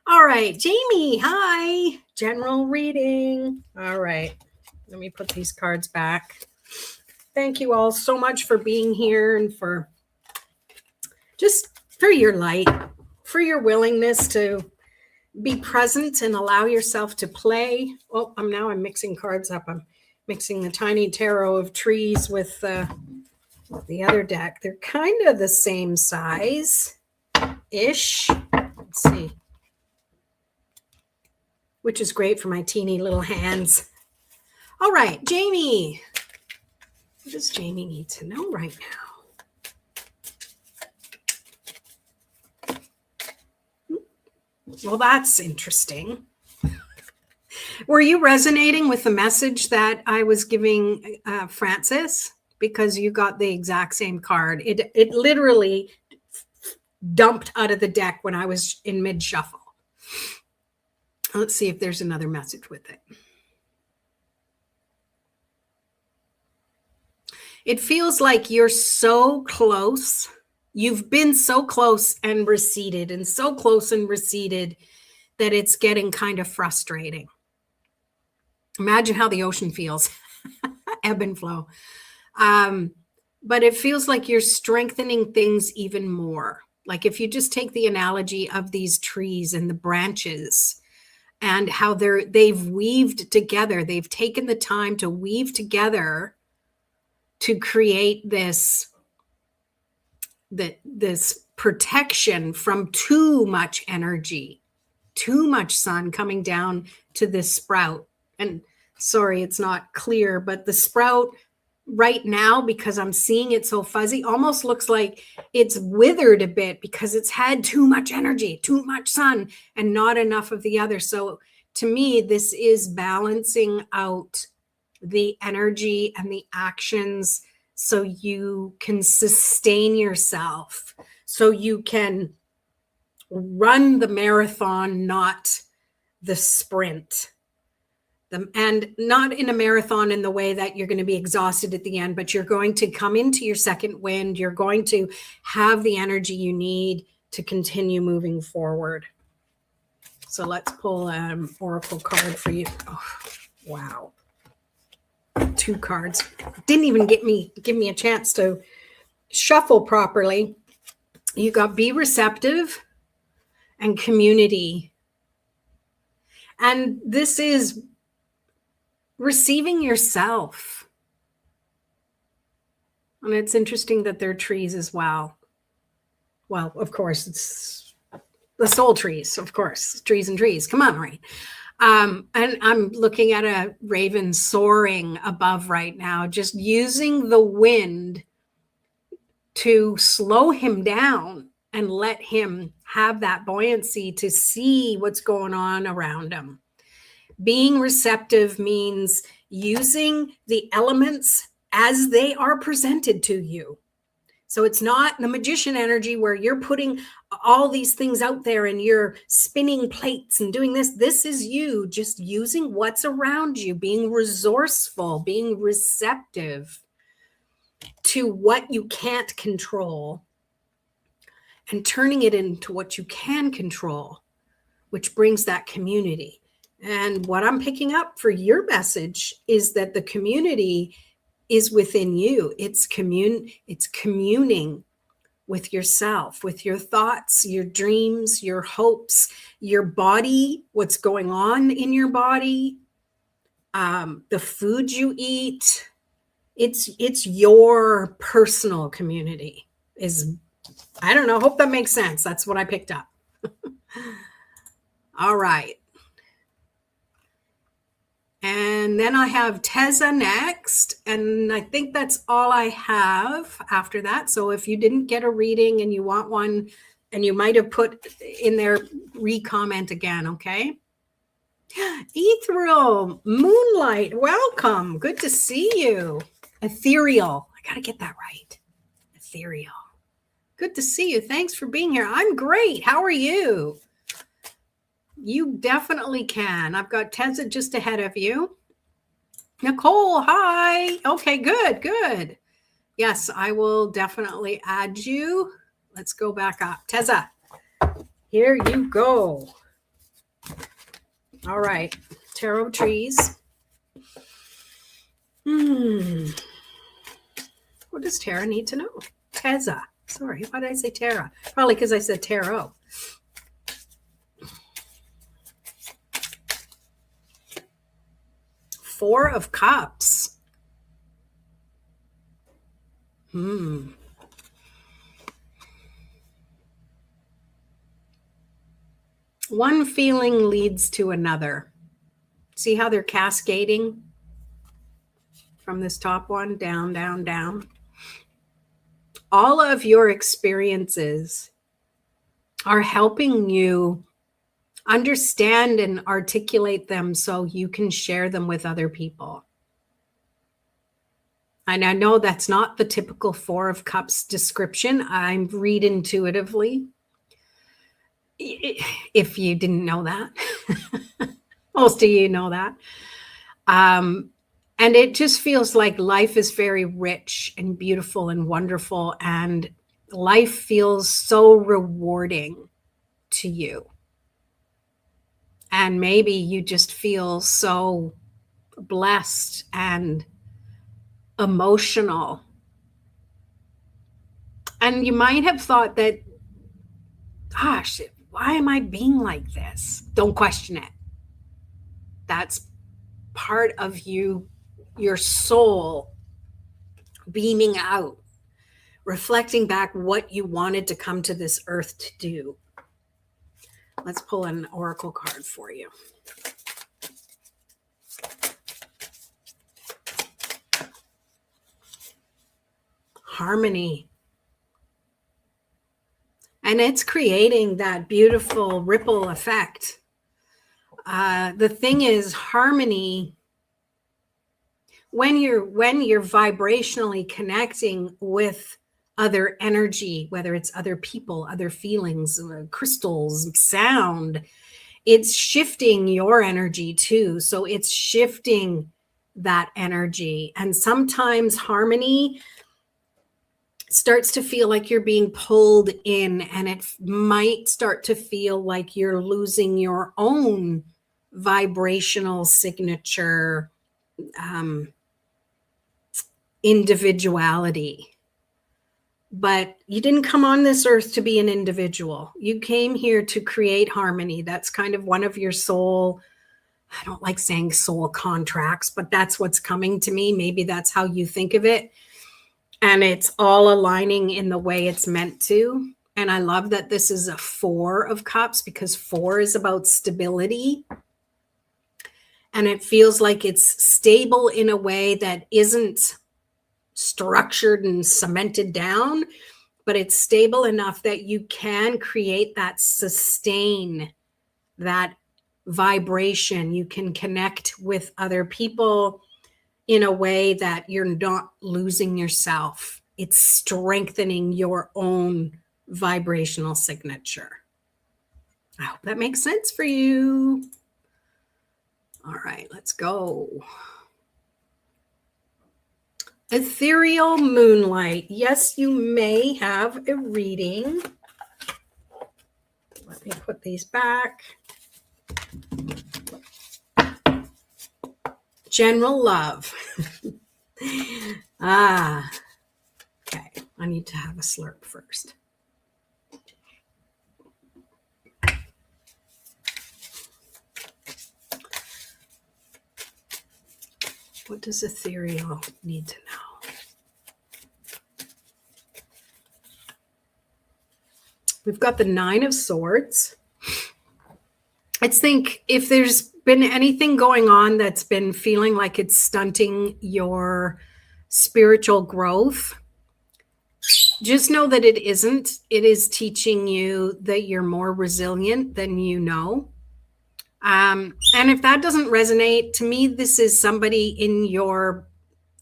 All right, Jamie, hi. General reading. All right. Let me put these cards back. Thank you all so much for being here and for your light, for your willingness to be present and allow yourself to play. Oh, I'm mixing cards up. I'm mixing the tiny tarot of trees with the other deck. They're kind of the same size ish. Let's see. Which is great for my teeny little hands. All right, Jamie. What does Jamie need to know right now? Well, that's interesting. Were you resonating with the message that I was giving Francis? Because you got the exact same card. It literally dumped out of the deck when I was in mid-shuffle. Let's see if there's another message with it. It feels like you're so close. You've been so close and receded, and so close and receded that it's getting kind of frustrating. Imagine how the ocean feels, ebb and flow. But it feels like you're strengthening things even more. Like if you just take the analogy of these trees and the branches and how they've weaved together, they've taken the time to weave together to create this protection from too much energy, too much sun coming down to this sprout. And sorry, it's not clear, but the sprout right now, because I'm seeing it so fuzzy, almost looks like it's withered a bit because it's had too much energy, too much sun, and not enough of the other. So to me, this is balancing out the energy and the actions so you can sustain yourself, so you can run the marathon, not the sprint. And not in a marathon in the way that you're going to be exhausted at the end, but you're going to come into your second wind. You're going to have the energy you need to continue moving forward. So let's pull an oracle card for you. Oh, wow. 2 cards. Didn't even give me a chance to shuffle properly. You got be receptive and community. And this is receiving yourself. And it's interesting that they're trees as well. Well, of course, it's the soul trees, of course, trees and trees. Come on, right? And I'm looking at a raven soaring above right now, just using the wind to slow him down and let him have that buoyancy to see what's going on around him. Being receptive means using the elements as they are presented to you. So it's not the magician energy where you're putting all these things out there and you're spinning plates and doing this. This is you just using what's around you, being resourceful, being receptive to what you can't control and turning it into what you can control, which brings that community. And what I'm picking up for your message is that the community is within you. It's communing with yourself, with your thoughts, your dreams, your hopes, your body, what's going on in your body, the food you eat. It's your personal community. I don't know. Hope that makes sense. That's what I picked up. All right. And then I have Teza next, and I think that's all I have after that. So if you didn't get a reading and you want one, and you might have put in there, re-comment again, okay? Ethereal, Moonlight, welcome. Good to see you. Ethereal, I got to get that right. Ethereal. Good to see you. Thanks for being here. I'm great. How are you? You definitely can. I've got Teza just ahead of you. Nicole, hi. Okay, good. Yes, I will definitely add you. Let's go back up. Teza, here you go. All right, tarot trees. Hmm. What does Tara need to know? Teza. Sorry, why did I say Tara? Probably because I said tarot. Four of Cups. One feeling leads to another. See how they're cascading from this top one down, down, down? All of your experiences are helping you understand and articulate them so you can share them with other people. And I know that's not the typical Four of Cups description. I read intuitively. If you didn't know that, most of you know that. And it just feels like life is very rich and beautiful and wonderful. And life feels so rewarding to you. And maybe you just feel so blessed and emotional. And you might have thought that, gosh, why am I being like this? Don't question it. That's part of you, your soul beaming out, reflecting back what you wanted to come to this earth to do. Let's pull an oracle card for you. Harmony. And it's creating that beautiful ripple effect. The thing is, harmony, when you're vibrationally connecting with other energy, whether it's other people, other feelings, crystals, sound, it's shifting your energy too. So it's shifting that energy. And sometimes harmony starts to feel like you're being pulled in, and it might start to feel like you're losing your own vibrational signature, individuality. But you didn't come on this earth to be an individual. You came here to create harmony. That's kind of one of your soul, I don't like saying soul contracts, but that's what's coming to me. Maybe that's how you think of it. And it's all aligning in the way it's meant to. And I love that this is a Four of Cups, because 4 is about stability. And it feels like it's stable in a way that isn't structured and cemented down, but it's stable enough that you can create that sustain, that vibration. You can connect with other people in a way that you're not losing yourself. It's strengthening your own vibrational signature. I hope that makes sense for you. All right, let's go. Ethereal Moonlight. Yes, you may have a reading. Let me put these back. General love. Okay. I need to have a slurp first. What does ethereal need to know? We've got the Nine of Swords. I think if there's been anything going on that's been feeling like it's stunting your spiritual growth, just know that it isn't. It is teaching you that you're more resilient than you know. And if that doesn't resonate, to me, this is somebody in your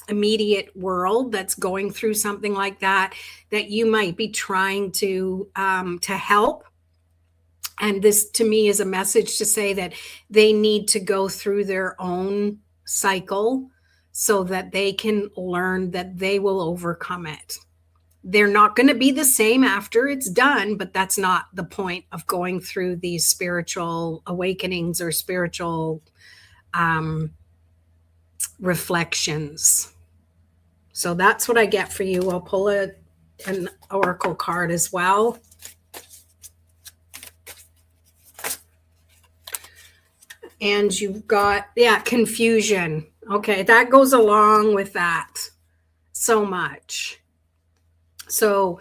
immediate world that's going through something like that you might be trying to help. And this, to me, is a message to say that they need to go through their own cycle so that they can learn that they will overcome it. They're not going to be the same after it's done, but that's not the point of going through these spiritual awakenings or spiritual reflections. So that's what I get for you. I'll pull an oracle card as well. And you've got, confusion. Okay, that goes along with that so much. So,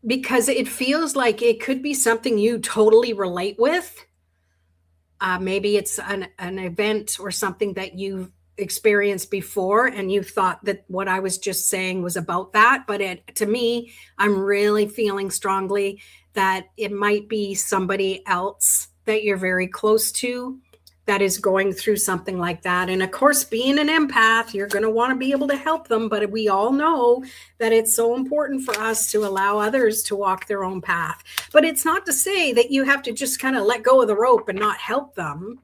because it feels like it could be something you totally relate with. Maybe it's an event or something that you've experienced before and you thought that what I was just saying was about that. But to me, I'm really feeling strongly that it might be somebody else that you're very close to that is going through something like that. And of course, being an empath, you're going to want to be able to help them. But we all know that it's so important for us to allow others to walk their own path. But it's not to say that you have to just kind of let go of the rope and not help them.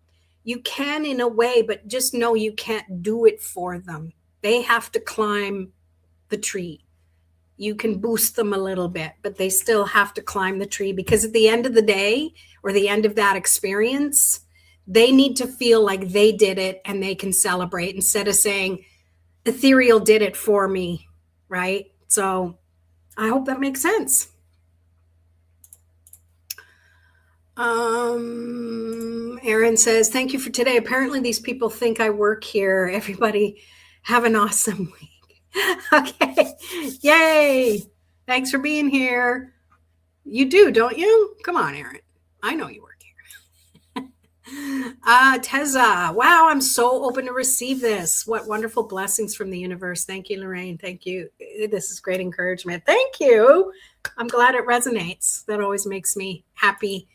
You can in a way, but just know you can't do it for them. They have to climb the tree. You can boost them a little bit, but they still have to climb the tree, because at the end of the day, or the end of that experience, they need to feel like they did it and they can celebrate, instead of saying, ethereal did it for me, right? So I hope that makes sense. Aaron says, thank you for today. Apparently these people think I work here. Everybody have an awesome week. Okay. Yay. Thanks for being here. You do, don't you? Come on, Aaron. I know you work here. Teza, wow, I'm so open to receive this. What wonderful blessings from the universe. Thank you, Lorraine. Thank you. This is great encouragement. Thank you. I'm glad it resonates. That always makes me happy.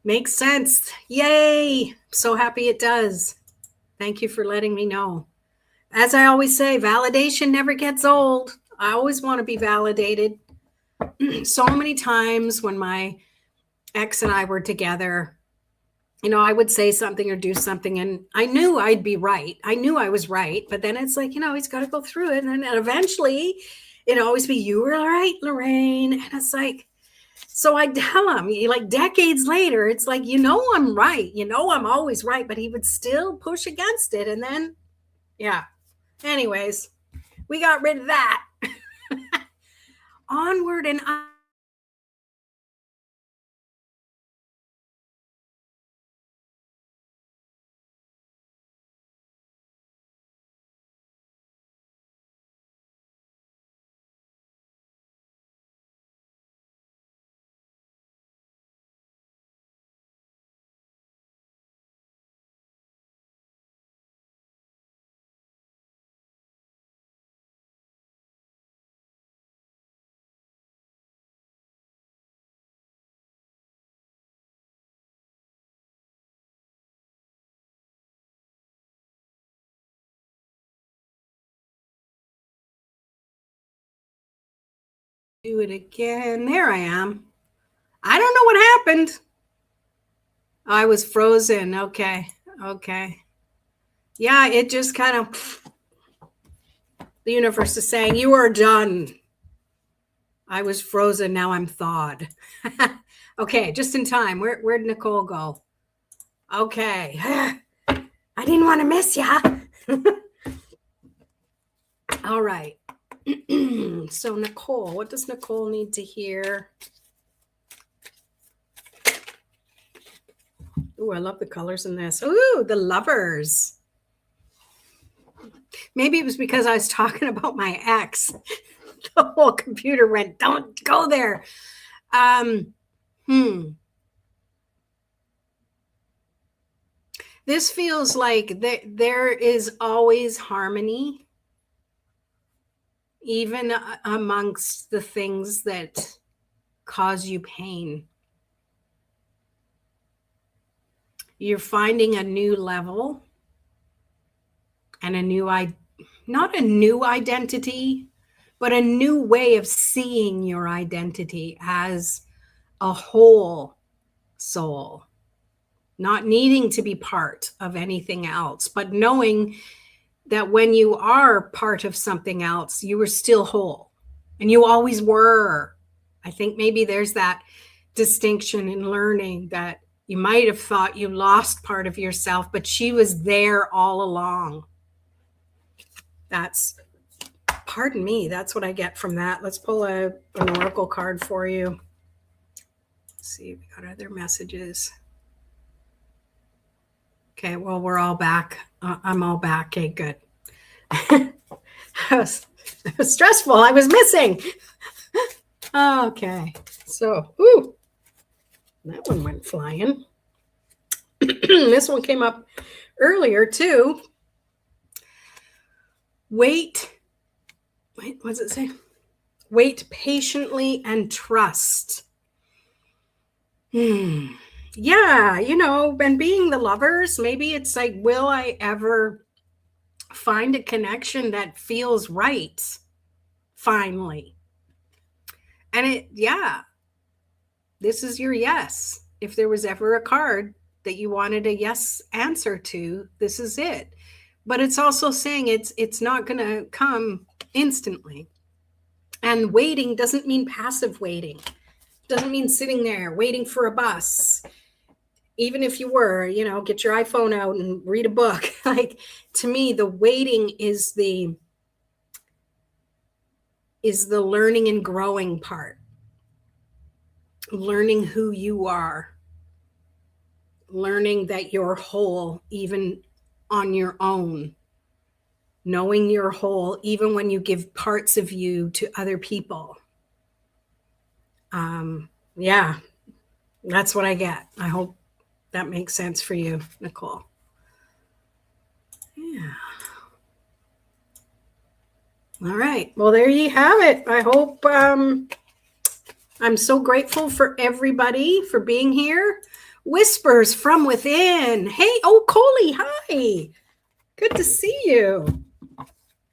Makes sense. Yay. So happy it does. Thank you for letting me know. As I always say, validation never gets old. I always want to be validated. So many times when my ex and I were together, I would say something or do something and I knew I'd be right. I knew I was right. But then it's like, he's got to go through it. And then eventually it'd always be, you were right, Lorraine. And it's like, so I tell him, like decades later, it's like, I'm right. I'm always right. But he would still push against it. And then, yeah. Anyways, we got rid of that. Onward and on. Do it again. There I am. I don't know what happened. I was frozen. Okay. Yeah, it just kind of, the universe is saying, you are done. I was frozen. Now I'm thawed. Okay, just in time. Where'd Nicole go? Okay. I didn't want to miss ya. All right. So Nicole, what does Nicole need to hear? Ooh, I love the colors in this. Ooh, the Lovers. Maybe it was because I was talking about my ex. The whole computer went, don't go there. This feels like there is always harmony, even amongst the things that cause you pain. You're finding a new level and not a new identity, but a new way of seeing your identity as a whole soul, not needing to be part of anything else, but knowing that when you are part of something else, you are still whole, and you always were. I think maybe there's that distinction in learning that you might have thought you lost part of yourself, but she was there all along. That's, pardon me, that's what I get from that. Let's pull an oracle card for you. Let's see, we got other messages. Okay, well, we're all back. I'm all back. Okay, good. It was stressful. I was missing. Okay, so, ooh, that one went flying. This one came up earlier too. Wait, what does it say? Wait patiently and trust. Yeah, and being the lovers, maybe it's like, will I ever find a connection that feels right finally? And this is your yes. If there was ever a card that you wanted a yes answer to, this is it. But it's also saying it's not going to come instantly. And waiting doesn't mean passive waiting. Doesn't mean sitting there waiting for a bus. Even if you were, get your iPhone out and read a book. Like, to me, the waiting is the learning and growing part. Learning who you are. Learning that you're whole, even on your own. Knowing you're whole, even when you give parts of you to other people. Yeah, that's what I get. I hope that makes sense for you, Nicole. Yeah. All right. Well, there you have it. I hope I'm so grateful for everybody for being here. Whispers from within. Hey, Coley, hi. Good to see you.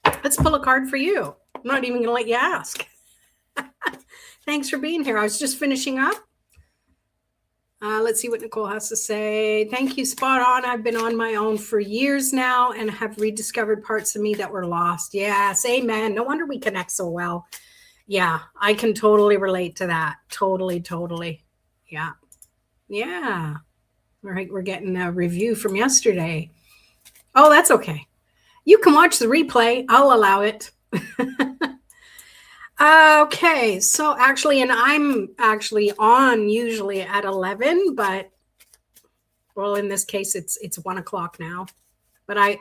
Let's pull a card for you. I'm not even going to let you ask. Thanks for being here. I was just finishing up. Let's see what Nicole has to say. Thank you. Spot on. I've been on my own for years now and have rediscovered parts of me that were lost. Yes. Amen. No wonder we connect so well. Yeah. I can totally relate to that. Totally. Yeah. Yeah. All right. We're getting a review from yesterday. Oh, that's okay. You can watch the replay. I'll allow it. Okay, so actually, and I'm actually on usually at 11, but well, in this case, it's 1 o'clock now. But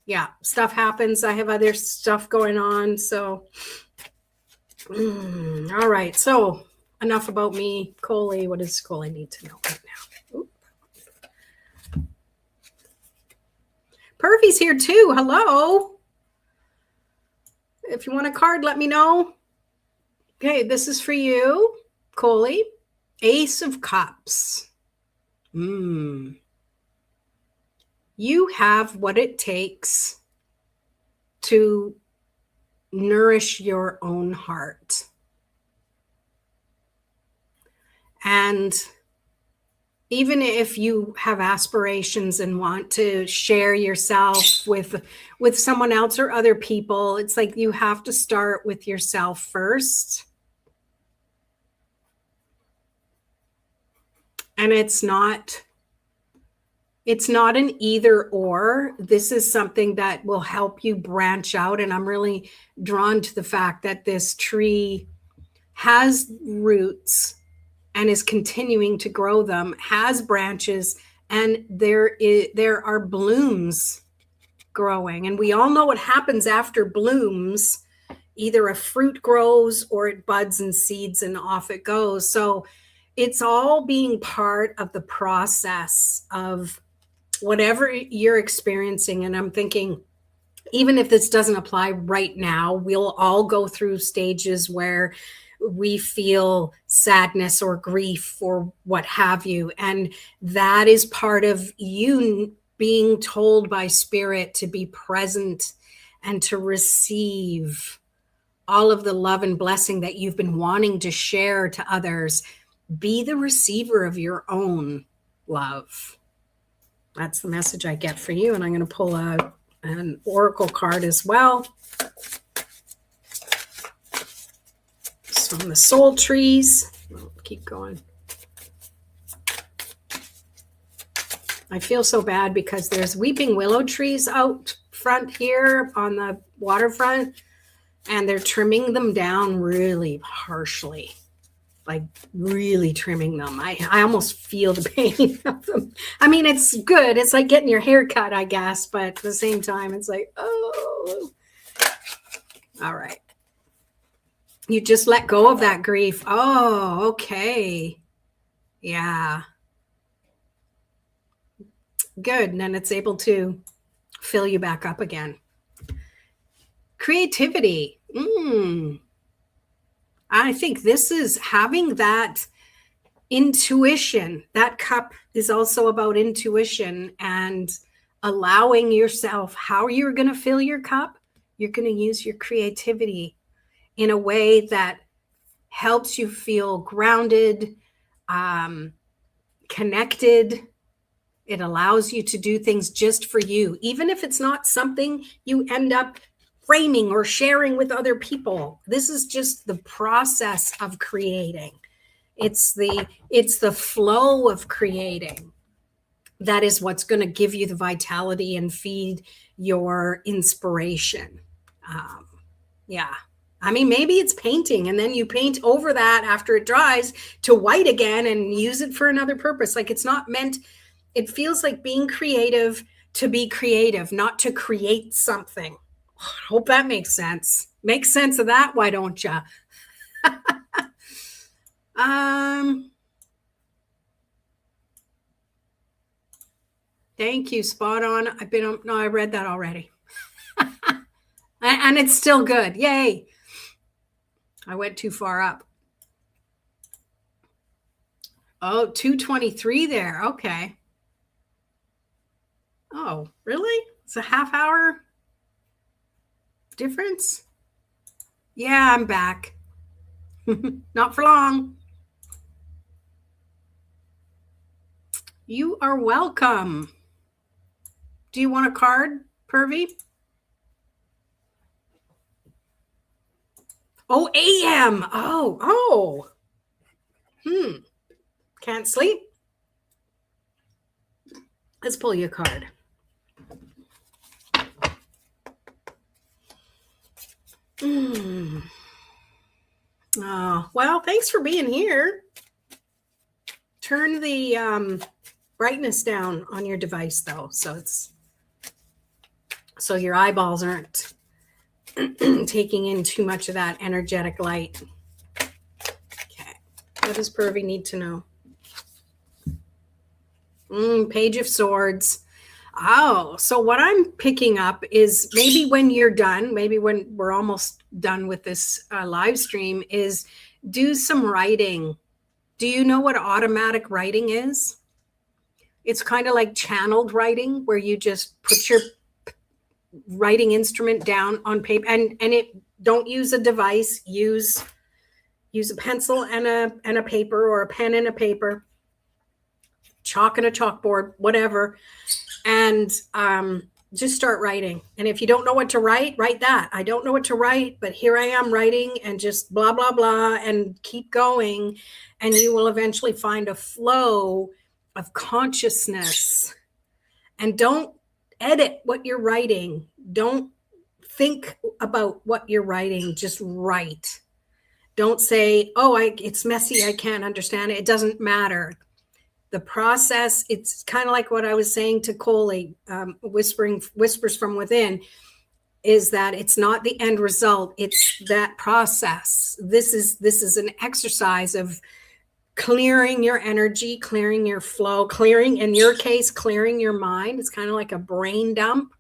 yeah, stuff happens. I have other stuff going on. So, all right. So enough about me. Coley, what does Coley need to know right now? Ooh. Purvy's here too. Hello. If you want a card, let me know. Okay, this is for you, Coley. Ace of Cups. You have what it takes to nourish your own heart. And even if you have aspirations and want to share yourself with someone else or other people, it's like you have to start with yourself first. And it's not an either or. This is something that will help you branch out. And I'm really drawn to the fact that this tree has roots and is continuing to grow them, has branches, and there are blooms growing. And we all know what happens after blooms. Either a fruit grows or it buds and seeds and off it goes. So it's all being part of the process of whatever you're experiencing. And I'm thinking, even if this doesn't apply right now, we'll all go through stages where we feel sadness or grief or what have you. And that is part of you being told by Spirit to be present and to receive all of the love and blessing that you've been wanting to share to others. Be the receiver of your own love. That's the message I get for you. And I'm going to pull an oracle card as well. From the soul trees. Keep going. I feel so bad because there's weeping willow trees out front here on the waterfront, and they're trimming them down really harshly, like really trimming them. I almost feel the pain of them. I mean, it's good. It's like getting your hair cut, I guess, but at the same time, it's like, oh, all right. You just let go of that grief. Oh, okay. Yeah. Good. And then it's able to fill you back up again. Creativity. I think this is having that intuition. That cup is also about intuition and allowing yourself how you're going to fill your cup. You're going to use your creativity in a way that helps you feel grounded, connected. It allows you to do things just for you, even if it's not something you end up framing or sharing with other people. This is just the process of creating. It's the flow of creating. That is what's going to give you the vitality and feed your inspiration. Yeah. I mean, maybe it's painting and then you paint over that after it dries to white again and use it for another purpose. Like it's not meant, it feels like being creative to be creative, not to create something. I hope that makes sense. Make sense of that, why don't you? Thank you, spot on. I read that already. And it's still good. Yay. I went too far up. Oh, 2:23 there. Okay. Oh, really? It's a half hour difference? Yeah, I'm back. Not for long. You are welcome. Do you want a card, Purvi? Oh, AM. Oh. Can't sleep? Let's pull you a card. Oh, well, thanks for being here. Turn the brightness down on your device, though, so your eyeballs aren't taking in too much of that energetic light. Okay. What does Purvi need to know? Page of Swords. Oh, so what I'm picking up is maybe when you're done, maybe when we're almost done with this live stream, is do some writing. Do you know what automatic writing is? It's kind of like channeled writing, where you just put your writing instrument down on paper, and it don't use a device. Use a pencil and a paper, or a pen and a paper, chalk and a chalkboard, whatever, and just start writing. And if you don't know what to write that. I don't know what to write, but here I am writing, and just blah, blah, blah, and keep going. And you will eventually find a flow of consciousness. And don't edit what you're writing. Don't think about what you're writing. Just write. Don't say, oh, it's messy, I can't understand it. It doesn't matter. The process, it's kind of like what I was saying to Coley, whispers from within, is that it's not the end result. It's that process. This is an exercise of clearing your energy, clearing your flow, clearing, in your case, clearing your mind. It's kind of like a brain dump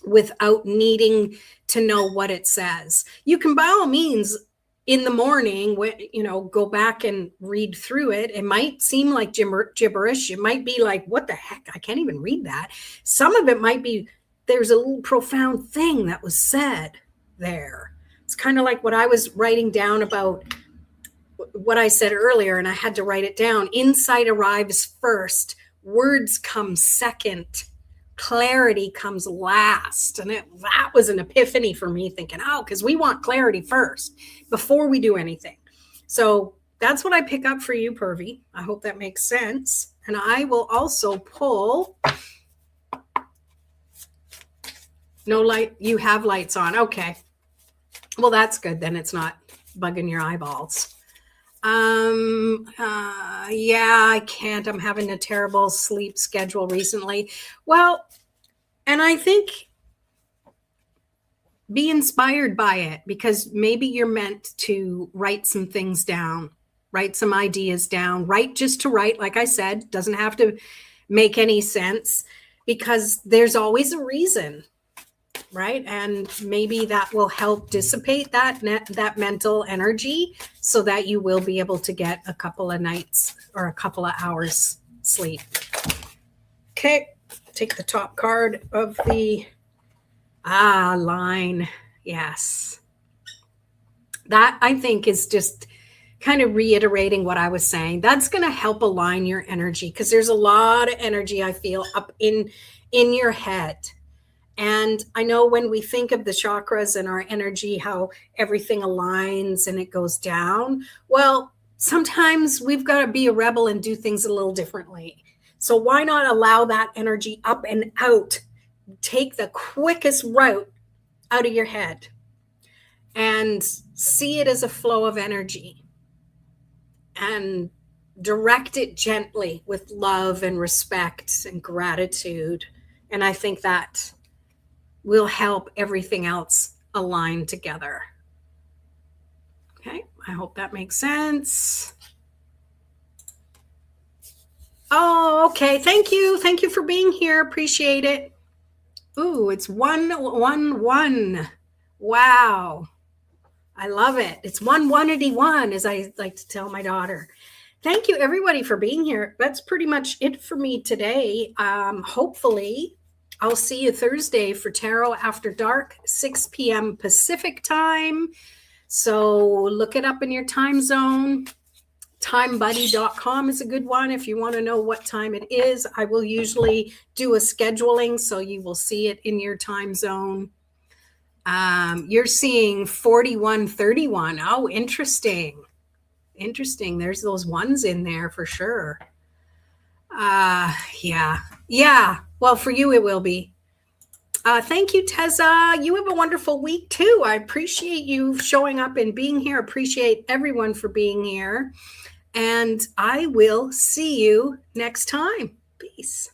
without needing to know what it says. You can, by all means, in the morning, go back and read through it. It might seem like gibberish. It might be like, what the heck? I can't even read that. Some of it might be, there's a little profound thing that was said there. It's kind of like what I was writing down about what I said earlier, and I had to write it down. Insight arrives first. Words come second. Clarity comes last. And that was an epiphany for me, thinking, because we want clarity first before we do anything. So that's what I pick up for you, Purvi. I hope that makes sense. And I will also pull No light. You have lights on. Okay. Well, that's good. Then it's not bugging your eyeballs. Yeah, I can't. I'm having a terrible sleep schedule recently. Well, and I think be inspired by it, because maybe you're meant to write some things down, write some ideas down, write just to write. Like I said, doesn't have to make any sense, because there's always a reason, right? And maybe that will help dissipate that mental energy, so that you will be able to get a couple of nights or a couple of hours sleep. Okay, take the top card of the line. Yes. That, I think, is just kind of reiterating what I was saying. That's going to help align your energy, because there's a lot of energy I feel up in your head. And I know when we think of the chakras and our energy, how everything aligns and it goes down. Well, sometimes we've got to be a rebel and do things a little differently. So why not allow that energy up and out? Take the quickest route out of your head and see it as a flow of energy, and direct it gently with love and respect and gratitude. And I think that will help everything else align together. Okay, I hope that makes sense. Oh, okay. Thank you. Thank you for being here. Appreciate it. Ooh, it's 111. Wow. I love it. It's 181, as I like to tell my daughter. Thank you, everybody, for being here. That's pretty much it for me today. Hopefully, I'll see you Thursday for Tarot After Dark, 6 p.m. Pacific time. So look it up in your time zone. TimeBuddy.com is a good one if you want to know what time it is. I will usually do a scheduling, so you will see it in your time zone. You're seeing 4131. Oh, interesting. Interesting. There's those ones in there for sure. Yeah. Well, for you, it will be. Thank you, Teza. You have a wonderful week too. I appreciate you showing up and being here. Appreciate everyone for being here. And I will see you next time. Peace.